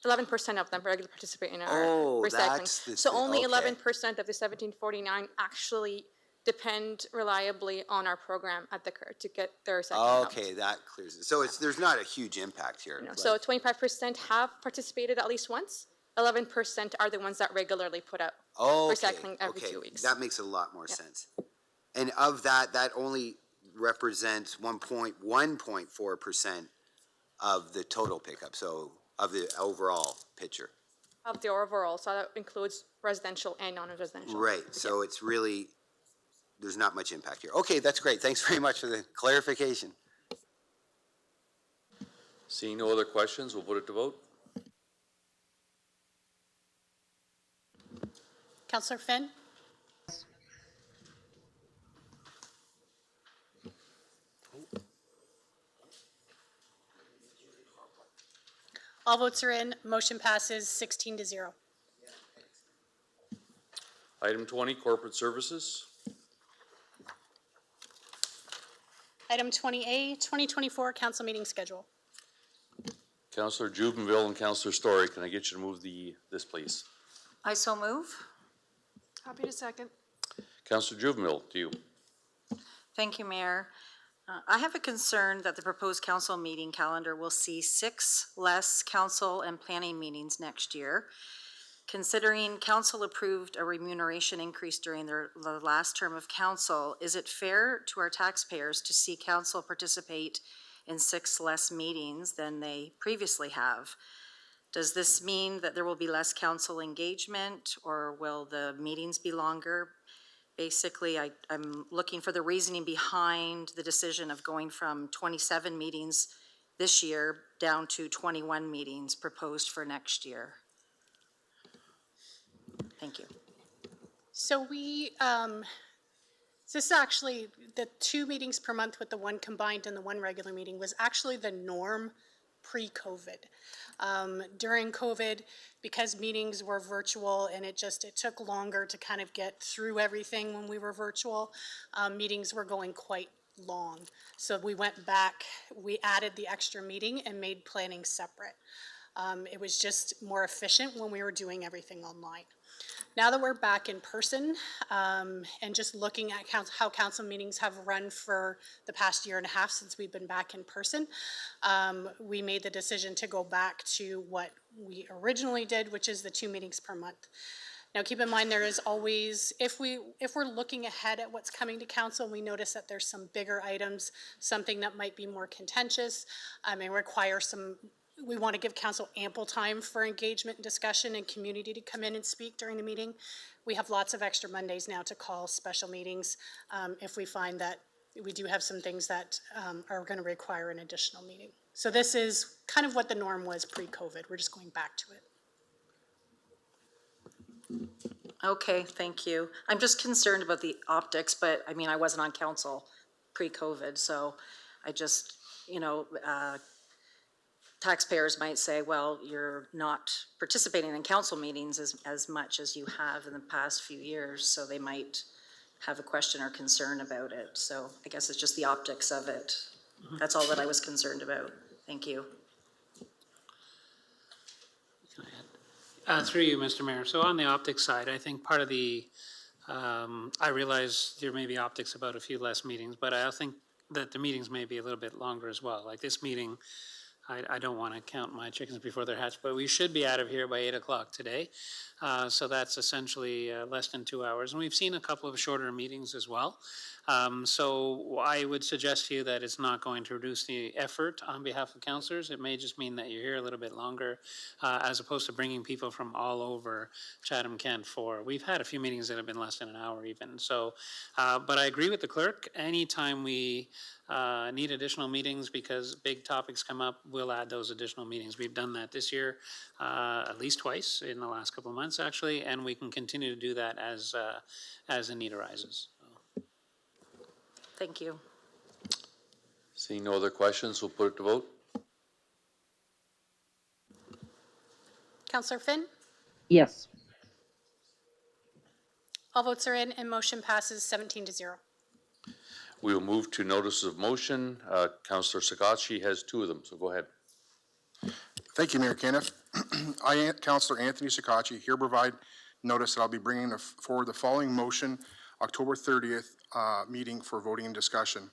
11% of them regularly participate in our recycling. That's the So thing. only Okay. 11% of the 1749 actually depend reliably on our program at the curb to get their recycling out. Okay, that clears it. So it's, there's not a huge impact here. No, like- so 25% have participated at least once. 11% are the ones that regularly put out recycling every 2 weeks. That makes a lot more sense. And of that, that only represents 1.4% of the total pickup, so of the overall picture. Of the overall, so that includes residential and non-residential. Right, so it's really, there's not much impact here. Okay, that's great. Thanks very much for the clarification. Seeing no other questions, we'll put it to vote. Councillor Finn? All votes are in. Motion passes 16-0. Item 20, corporate services. Item 20A, 2024 council meeting schedule. Councillor Jubenville and Councillor Story, can I get you to move this, please? I so move. Happy to second. Councillor Jubenville, to you. Thank you, Mayor. I have a concern that the proposed council meeting calendar will see 6 less council and planning meetings next year. Considering council approved a remuneration increase during the last term of council, is it fair to our taxpayers to see council participate in 6 less meetings than they previously have? Does this mean that there will be less council engagement, or will the meetings be longer? Basically, I'm looking for the reasoning behind the decision of going from 27 meetings this year down to 21 meetings proposed for next year. Thank you. So this is actually, the 2 meetings per month with the 1 combined and the 1 regular meeting was actually the norm pre-COVID. During COVID, because meetings were virtual and it took longer to kind of get through everything when we were virtual, meetings were going quite long. So we went back, we added the extra meeting and made planning separate. It was just more efficient when we were doing everything online. Now that we're back in person, and just looking at how council meetings have run for the past year and a half since we've been back in person, we made the decision to go back to what we originally did, which is the 2 meetings per month. Now, keep in mind, there is always, if we're looking ahead at what's coming to council, we notice that there's some bigger items, something that might be more contentious, and require we want to give council ample time for engagement and discussion and community to come in and speak during the meeting. We have lots of extra Mondays now to call special meetings if we find that we do have some things that are going to require an additional meeting. So this is kind of what the norm was pre-COVID. We're just going back to it. Okay, thank you. I'm just concerned about the optics, but I mean, I wasn't on council pre-COVID, so I just, taxpayers might say, well, you're not participating in council meetings as much as you have in the past few years, so they might have a question or concern about it. So I guess it's just the optics of it. That's all that I was concerned about. Thank you. Through you, Mr. Mayor. So on the optics side, I think part of the, I realize there may be optics about a few less meetings, but I think that the meetings may be a little bit longer as well. Like this meeting, I don't want to count my chickens before they're hatched, but we should be out of here by 8 o'clock today. So that's essentially less than 2 hours. And we've seen a couple of shorter meetings as well. So I would suggest to you that it's not going to reduce the effort on behalf of councillors. It may just mean that you're here a little bit longer, as opposed to bringing people from all over Chatham-Kent for. We've had a few meetings that have been less than an hour even. So, but I agree with the clerk. Anytime we need additional meetings because big topics come up, we'll add those additional meetings. We've done that this year at least twice in the last couple of months, actually, and we can continue to do that as the need arises. Thank you. Seeing no other questions, we'll put it to vote. Councillor Finn? Yes. All votes are in and motion passes 17-0. We will move to notices of motion. Councillor Sakachi has 2 of them, so go ahead. Thank you, Mayor Caniff. I, Councillor Anthony Sakachi, here provide notice that I'll be bringing forward the following motion, October 30th meeting for voting and discussion.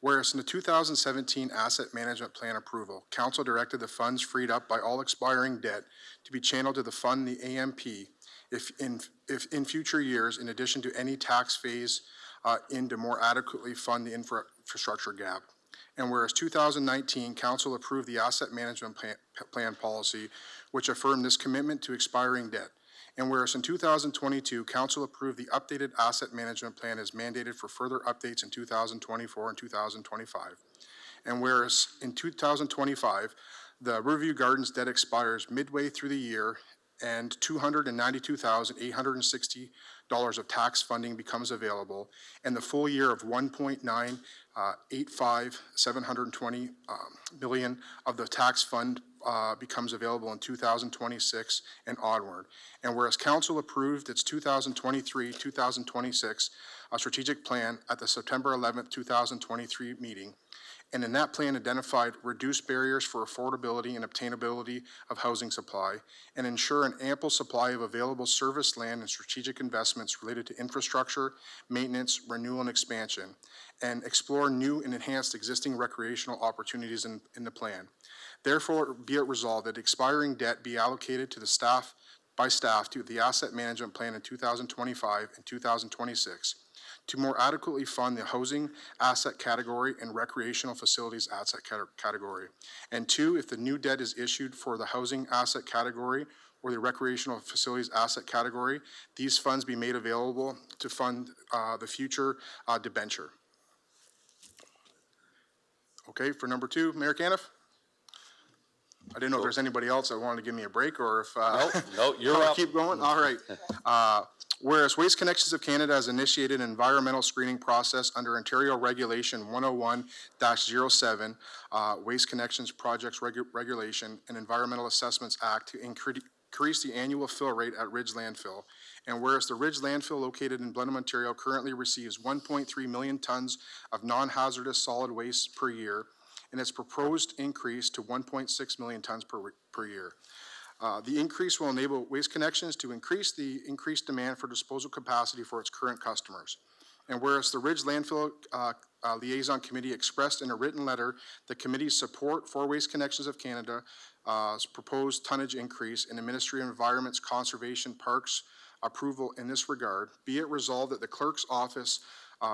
Whereas in the 2017 Asset Management Plan approval, Council directed the funds freed up by all expiring debt to be channeled to fund the AMP if in future years, in addition to any tax phase in to more adequately fund the infrastructure gap. And whereas 2019, Council approved the Asset Management Plan policy, which affirmed this commitment to expiring debt. And whereas in 2022, Council approved the updated Asset Management Plan as mandated for further updates in 2024 and 2025. And whereas in 2025, the Riverview Gardens debt expires midway through the year and $292,860 of tax funding becomes available, and the full year of $1.985,720 billion of the tax fund becomes available in 2026 and onward. And whereas Council approved its 2023-2026 strategic plan at the September 11th, 2023 meeting, and in that plan identified reduced barriers for affordability and obtainability of housing supply, and ensure an ample supply of available service land and strategic investments related to infrastructure, maintenance, renewal, and expansion, and explore new and enhanced existing recreational opportunities in the plan. Therefore, be it resolved that expiring debt be allocated to the staff to the Asset Management Plan in 2025 and 2026 to more adequately fund the housing asset category and recreational facilities asset category. And 2, if the new debt is issued for the housing asset category or the recreational facilities asset category, these funds be made available to fund the future debenture. Okay, for number 2, Mayor Caniff? I didn't know if there's anybody else that wanted to give me a break or if... No, you're up. Keep going? All right. Whereas Waste Connections of Canada has initiated an environmental screening process under Ontario Regulation 101-07, Waste Connections Projects Regulation and Environmental Assessments Act to increase the annual fill rate at Ridge Landfill. And whereas the Ridge Landfill located in Blenheim, Ontario currently receives 1.3 million tons of non-hazardous solid waste per year, and its proposed increase to 1.6 million tons per year. The increase will enable Waste Connections to increase the increased demand for disposal capacity for its current customers. And whereas the Ridge Landfill Liaison Committee expressed in a written letter the committee's support for Waste Connections of Canada's proposed tonnage increase in the Ministry of Environment's Conservation Parks approval in this regard, be it resolved that the clerk's office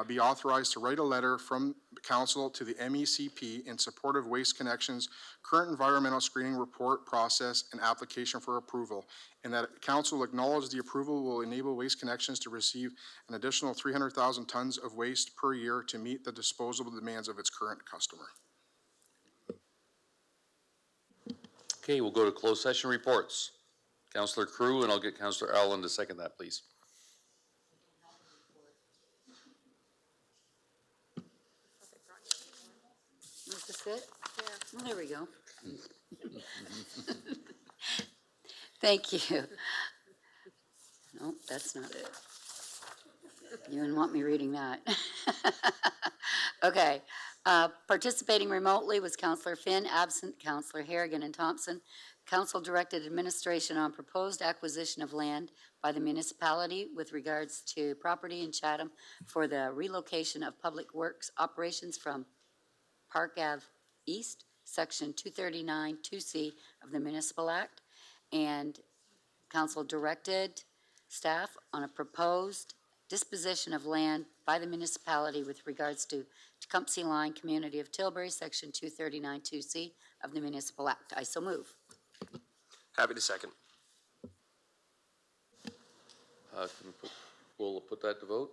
be authorized to write a letter from Council to the MECP in support of Waste Connections' current environmental screening report process and application for approval, and that Council acknowledge the approval will enable Waste Connections to receive an additional 300,000 tons of waste per year to meet the disposable demands of its current customer. Okay, we'll go to closed session reports. Councillor Crew, and I'll get Councillor Allen to second that, please. Is this it? Yeah. Well, there we go. Thank you. No, that's not it. You wouldn't want me reading that. Okay. Participating remotely was Counselor Finn, absent Counselor Harrigan and Thompson. Council directed administration on proposed acquisition of land by the municipality with regards to property in Chatham for the relocation of public works operations from Park Ave East, Section 239 2C of the Municipal Act. And council directed staff on a proposed disposition of land by the municipality with regards to Tecumseh Line, Community of Tilbury, Section 239 2C of the Municipal Act. I so move. Happy to second. We'll put that to vote.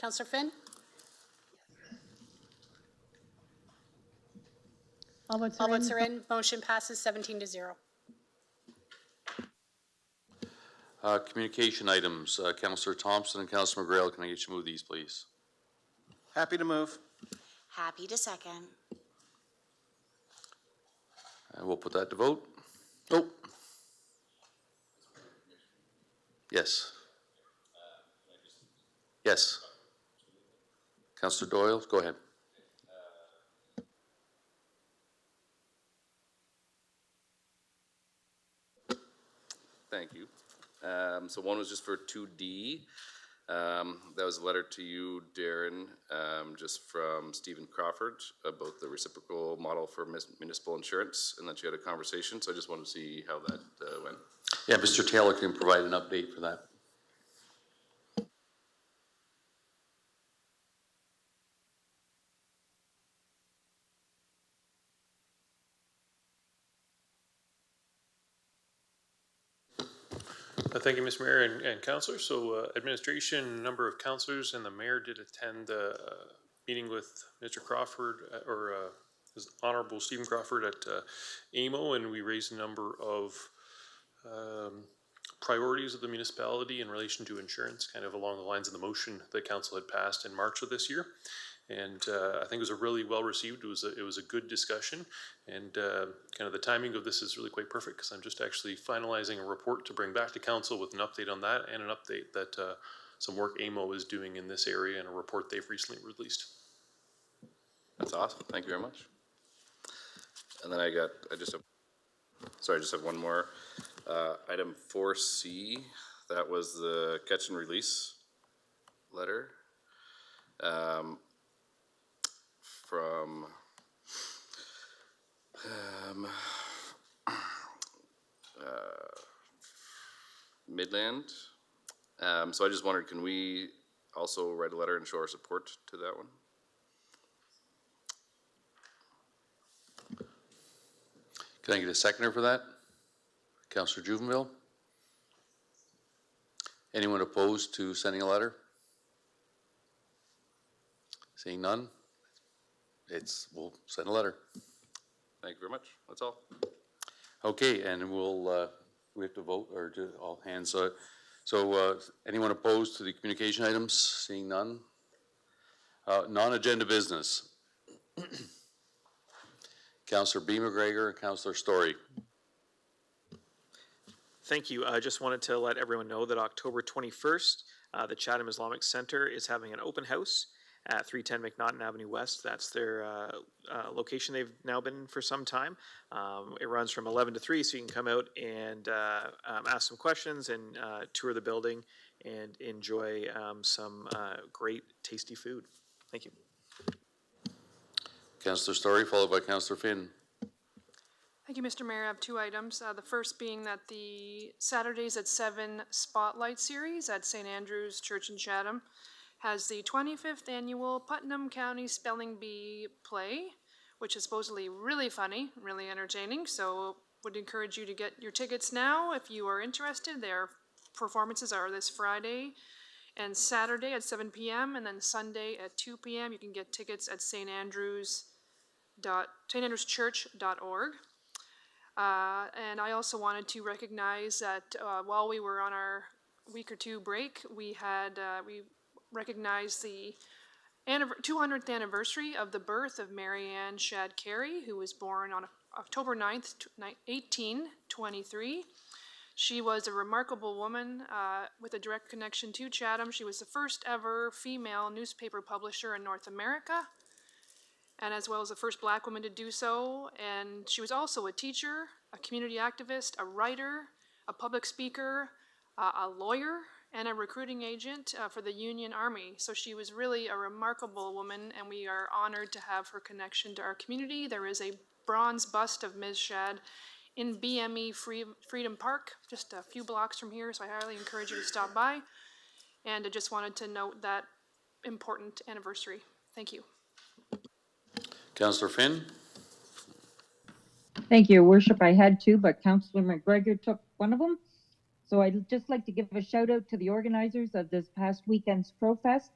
Counselor Finn? All votes are in. Motion passes 17-0. Communication items, Councillor Thompson and Councillor McGrail, can I get you to move these, please? Happy to move. Happy to second. And we'll put that to vote. Oh. Yes. Yes. Councillor Doyle, go ahead. Thank you. So one was just for 2D. That was a letter to you, Darren, just from Stephen Crawford about the reciprocal model for municipal insurance, and that you had a conversation. So I just wanted to see how that went. Yeah, Mr. Taylor can provide an update for that. Thank you, Mr. Mayor and councillors. So administration, a number of councillors and the mayor did attend a meeting with Mr. Crawford His Honorable Stephen Crawford at AMO, and we raised a number of priorities of the municipality in relation to insurance, kind of along the lines of the motion that council had passed in March of this year. And I think it was a really well received. It was a good discussion, and kind of the timing of this is really quite perfect because I'm just actually finalizing a report to bring back to council with an update on that and an update that some work AMO is doing in this area and a report they've recently released. That's awesome. Thank you very much. And then I just have one more. Item 4C, that was the catch and release letter. From Midland. So I just wondered, can we also write a letter and show our support to that one? Can I get a seconder for that? Councillor Juvenville? Anyone opposed to sending a letter? Seeing none? We'll send a letter. Thank you very much. That's all. Okay, and we have to vote, or do all hands? So anyone opposed to the communication items? Seeing none? Non-agenda business. Councillor B. McGregor and Councillor Story. Thank you. I just wanted to let everyone know that October 21st, the Chatham Islamic Center is having an open house at 310 McNaughton Avenue West. That's their location they've now been in for some time. It runs from 11 to 3, so you can come out and ask some questions and tour the building and enjoy some great tasty food. Thank you. Councillor Story, followed by Councillor Finn. Thank you, Mr. Mayor. I have two items. The first being that the Saturdays at 7 Spotlight Series at St. Andrew's Church in Chatham has the 25th annual Putnam County Spelling Bee play, which is supposedly really funny, really entertaining. So would encourage you to get your tickets now if you are interested. Their performances are this Friday and Saturday at 7 p.m. and then Sunday at 2 p.m. You can get tickets at standrewschurch.org. And I also wanted to recognize that while we were on our week or two break, we recognized the 200th anniversary of the birth of Mary Ann Shadd Carey, who was born on October 9th, 1823. She was a remarkable woman with a direct connection to Chatham. She was the first ever female newspaper publisher in North America, and as well as the first Black woman to do so. And she was also a teacher, a community activist, a writer, a public speaker, a lawyer, and a recruiting agent for the Union Army. So she was really a remarkable woman, and we are honored to have her connection to our community. There is a bronze bust of Ms. Shad in BME Freedom Park, just a few blocks from here, so I highly encourage you to stop by. And I just wanted to note that important anniversary. Thank you. Councillor Finn? Thank you, Your Worship. I had two, but Councillor McGregor took one of them. So I'd just like to give a shout out to the organizers of this past weekend's ProFest,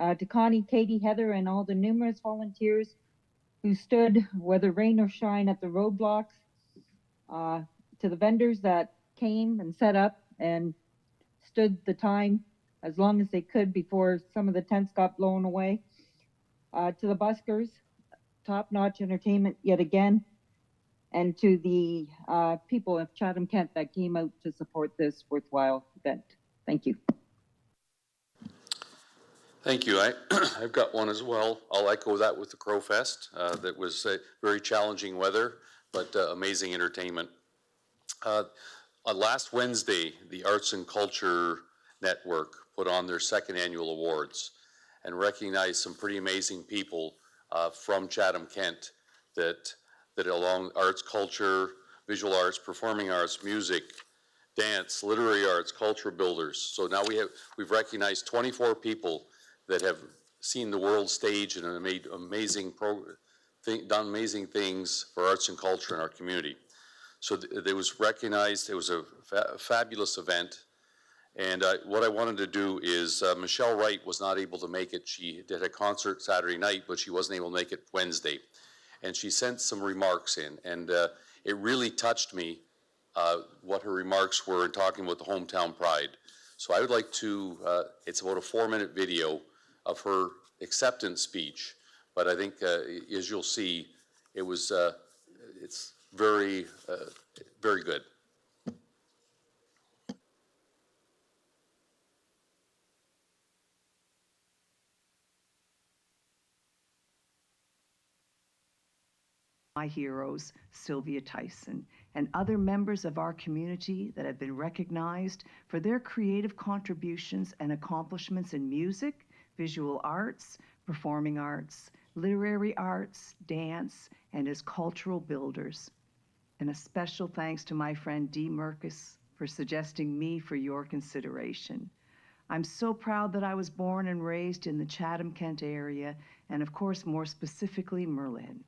to Connie, Katie, Heather, and all the numerous volunteers who stood, whether rain or shine, at the roadblocks, to the vendors that came and set up and stood the time as long as they could before some of the tents got blown away, to the buskers, top-notch entertainment yet again, and to the people of Chatham-Kent that came out to support this worthwhile event. Thank you. Thank you. I've got one as well. I'll echo that with the Crow Fest. That was very challenging weather, but amazing entertainment. Last Wednesday, the Arts and Culture Network put on their second annual awards and recognized some pretty amazing people from Chatham-Kent that along arts, culture, visual arts, performing arts, music, dance, literary arts, culture builders. So now we've recognized 24 people that have seen the world stage and made done amazing things for arts and culture in our community. So it was recognized. It was a fabulous event. And what I wanted to do is, Michelle Wright was not able to make it. She did a concert Saturday night, but she wasn't able to make it Wednesday. And she sent some remarks in, and it really touched me what her remarks were in talking about the hometown pride. So I would like to, it's about a 4-minute video of her acceptance speech, but I think as you'll see, it's very, very good. My heroes, Sylvia Tyson, and other members of our community that have been recognized for their creative contributions and accomplishments in music, visual arts, performing arts, literary arts, dance, and as cultural builders. And a special thanks to my friend Dee Merkus for suggesting me for your consideration. I'm so proud that I was born and raised in the Chatham-Kent area, and of course, more specifically, Merlin.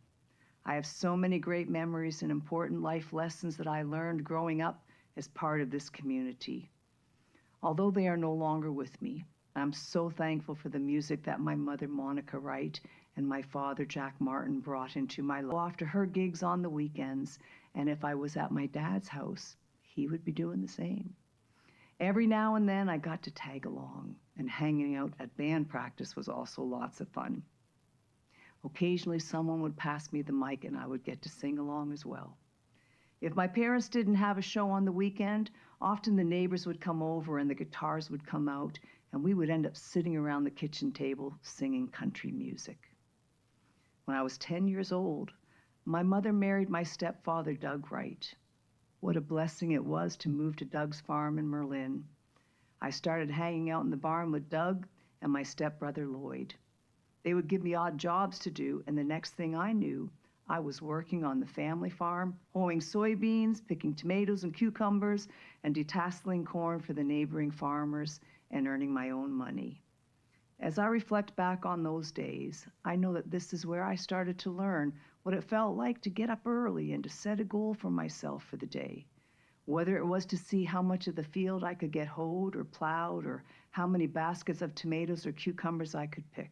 I have so many great memories and important life lessons that I learned growing up as part of this community. Although they are no longer with me, I'm so thankful for the music that my mother, Monica Wright, and my father, Jack Martin, brought into my life. After her gigs on the weekends, and if I was at my dad's house, he would be doing the same. Every now and then I got to tag along, and hanging out at band practice was also lots of fun. Occasionally someone would pass me the mic and I would get to sing along as well. If my parents didn't have a show on the weekend, often the neighbors would come over and the guitars would come out and we would end up sitting around the kitchen table singing country music. When I was 10 years old, my mother married my stepfather, Doug Wright. What a blessing it was to move to Doug's farm in Merlin. I started hanging out in the barn with Doug and my stepbrother, Lloyd. They would give me odd jobs to do, and the next thing I knew, I was working on the family farm, hoeing soybeans, picking tomatoes and cucumbers, and detasseling corn for the neighboring farmers, and earning my own money. As I reflect back on those days, I know that this is where I started to learn what it felt like to get up early and to set a goal for myself for the day. Whether it was to see how much of the field I could get hoed or plowed, or how many baskets of tomatoes or cucumbers I could pick.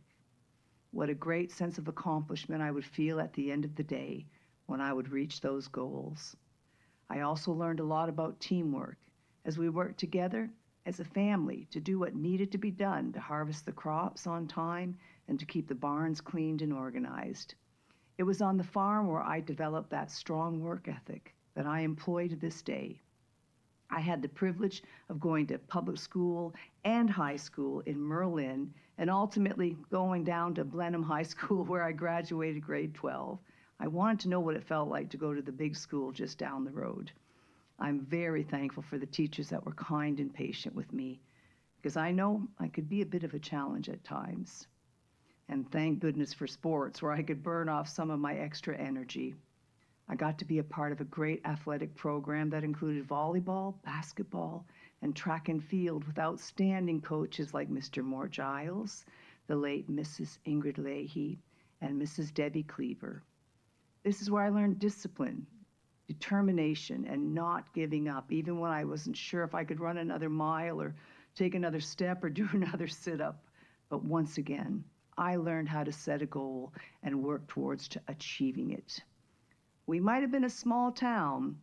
What a great sense of accomplishment I would feel at the end of the day when I would reach those goals. I also learned a lot about teamwork as we worked together as a family to do what needed to be done to harvest the crops on time and to keep the barns cleaned and organized. It was on the farm where I developed that strong work ethic that I employ to this day. I had the privilege of going to public school and high school in Merlin, and ultimately going down to Blenheim High School where I graduated grade 12. I wanted to know what it felt like to go to the big school just down the road. I'm very thankful for the teachers that were kind and patient with me, because I know I could be a bit of a challenge at times. And thank goodness for sports, where I could burn off some of my extra energy. I got to be a part of a great athletic program that included volleyball, basketball, and track and field with outstanding coaches like Mr. Mort Giles, the late Mrs. Ingrid Leahy, and Mrs. Debbie Cleaver. This is where I learned discipline, determination, and not giving up, even when I wasn't sure if I could run another mile or take another step or do another sit-up. But once again, I learned how to set a goal and work towards achieving it. We might have been a small town,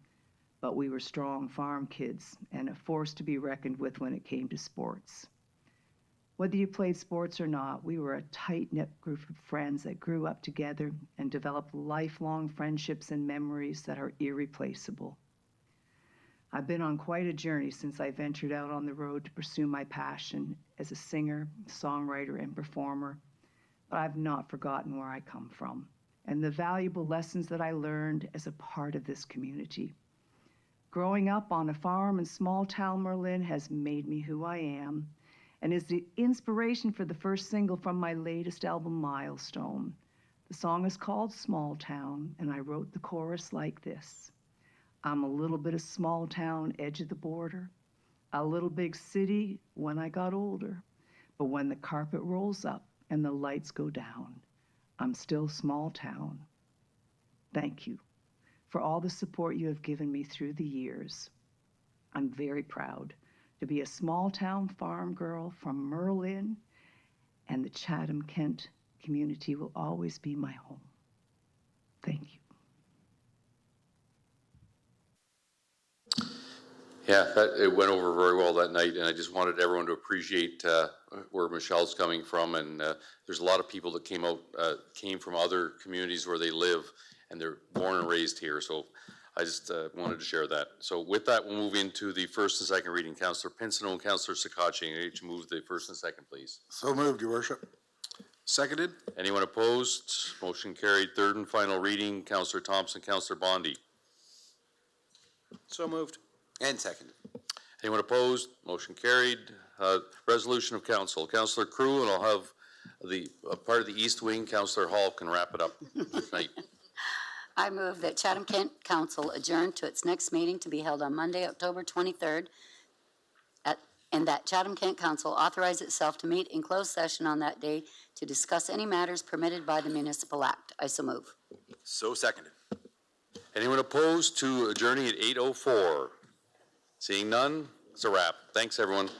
but we were strong farm kids and a force to be reckoned with when it came to sports. Whether you played sports or not, we were a tight-knit group of friends that grew up together and developed lifelong friendships and memories that are irreplaceable. I've been on quite a journey since I ventured out on the road to pursue my passion as a singer, songwriter, and performer, but I've not forgotten where I come from and the valuable lessons that I learned as a part of this community. Growing up on a farm in small town Merlin has made me who I am and is the inspiration for the first single from my latest album, Milestone. The song is called Small Town, and I wrote the chorus like this. I'm a little bit of small town, edge of the border, a little big city when I got older, but when the carpet rolls up and the lights go down, I'm still small town. Thank you for all the support you have given me through the years. I'm very proud to be a small town farm girl from Merlin, and the Chatham-Kent community will always be my home. Thank you. Yeah, it went over very well that night, and I just wanted everyone to appreciate where Michelle's coming from. And there's a lot of people that came from other communities where they live, and they're born and raised here. So I just wanted to share that. So with that, we'll move into the first and second reading. Councillor Pinson and Councillor Sakachi, I need to move the first and second, please. So moved, Your Worship. Seconded. Anyone opposed? Motion carried. Third and final reading. Councillor Thompson, Councillor Bondi. So moved. And seconded. Anyone opposed? Motion carried. Resolution of council. Councillor Crew, and I'll have the part of the East Wing. Councillor Hall can wrap it up tonight. I move that Chatham-Kent Council adjourn to its next meeting to be held on Monday, October 23rd, and that Chatham-Kent Council authorize itself to meet in closed session on that day to discuss any matters permitted by the Municipal Act. I so move. So seconded. Anyone opposed to adjourning at 8:04? Seeing none, it's a wrap. Thanks, everyone.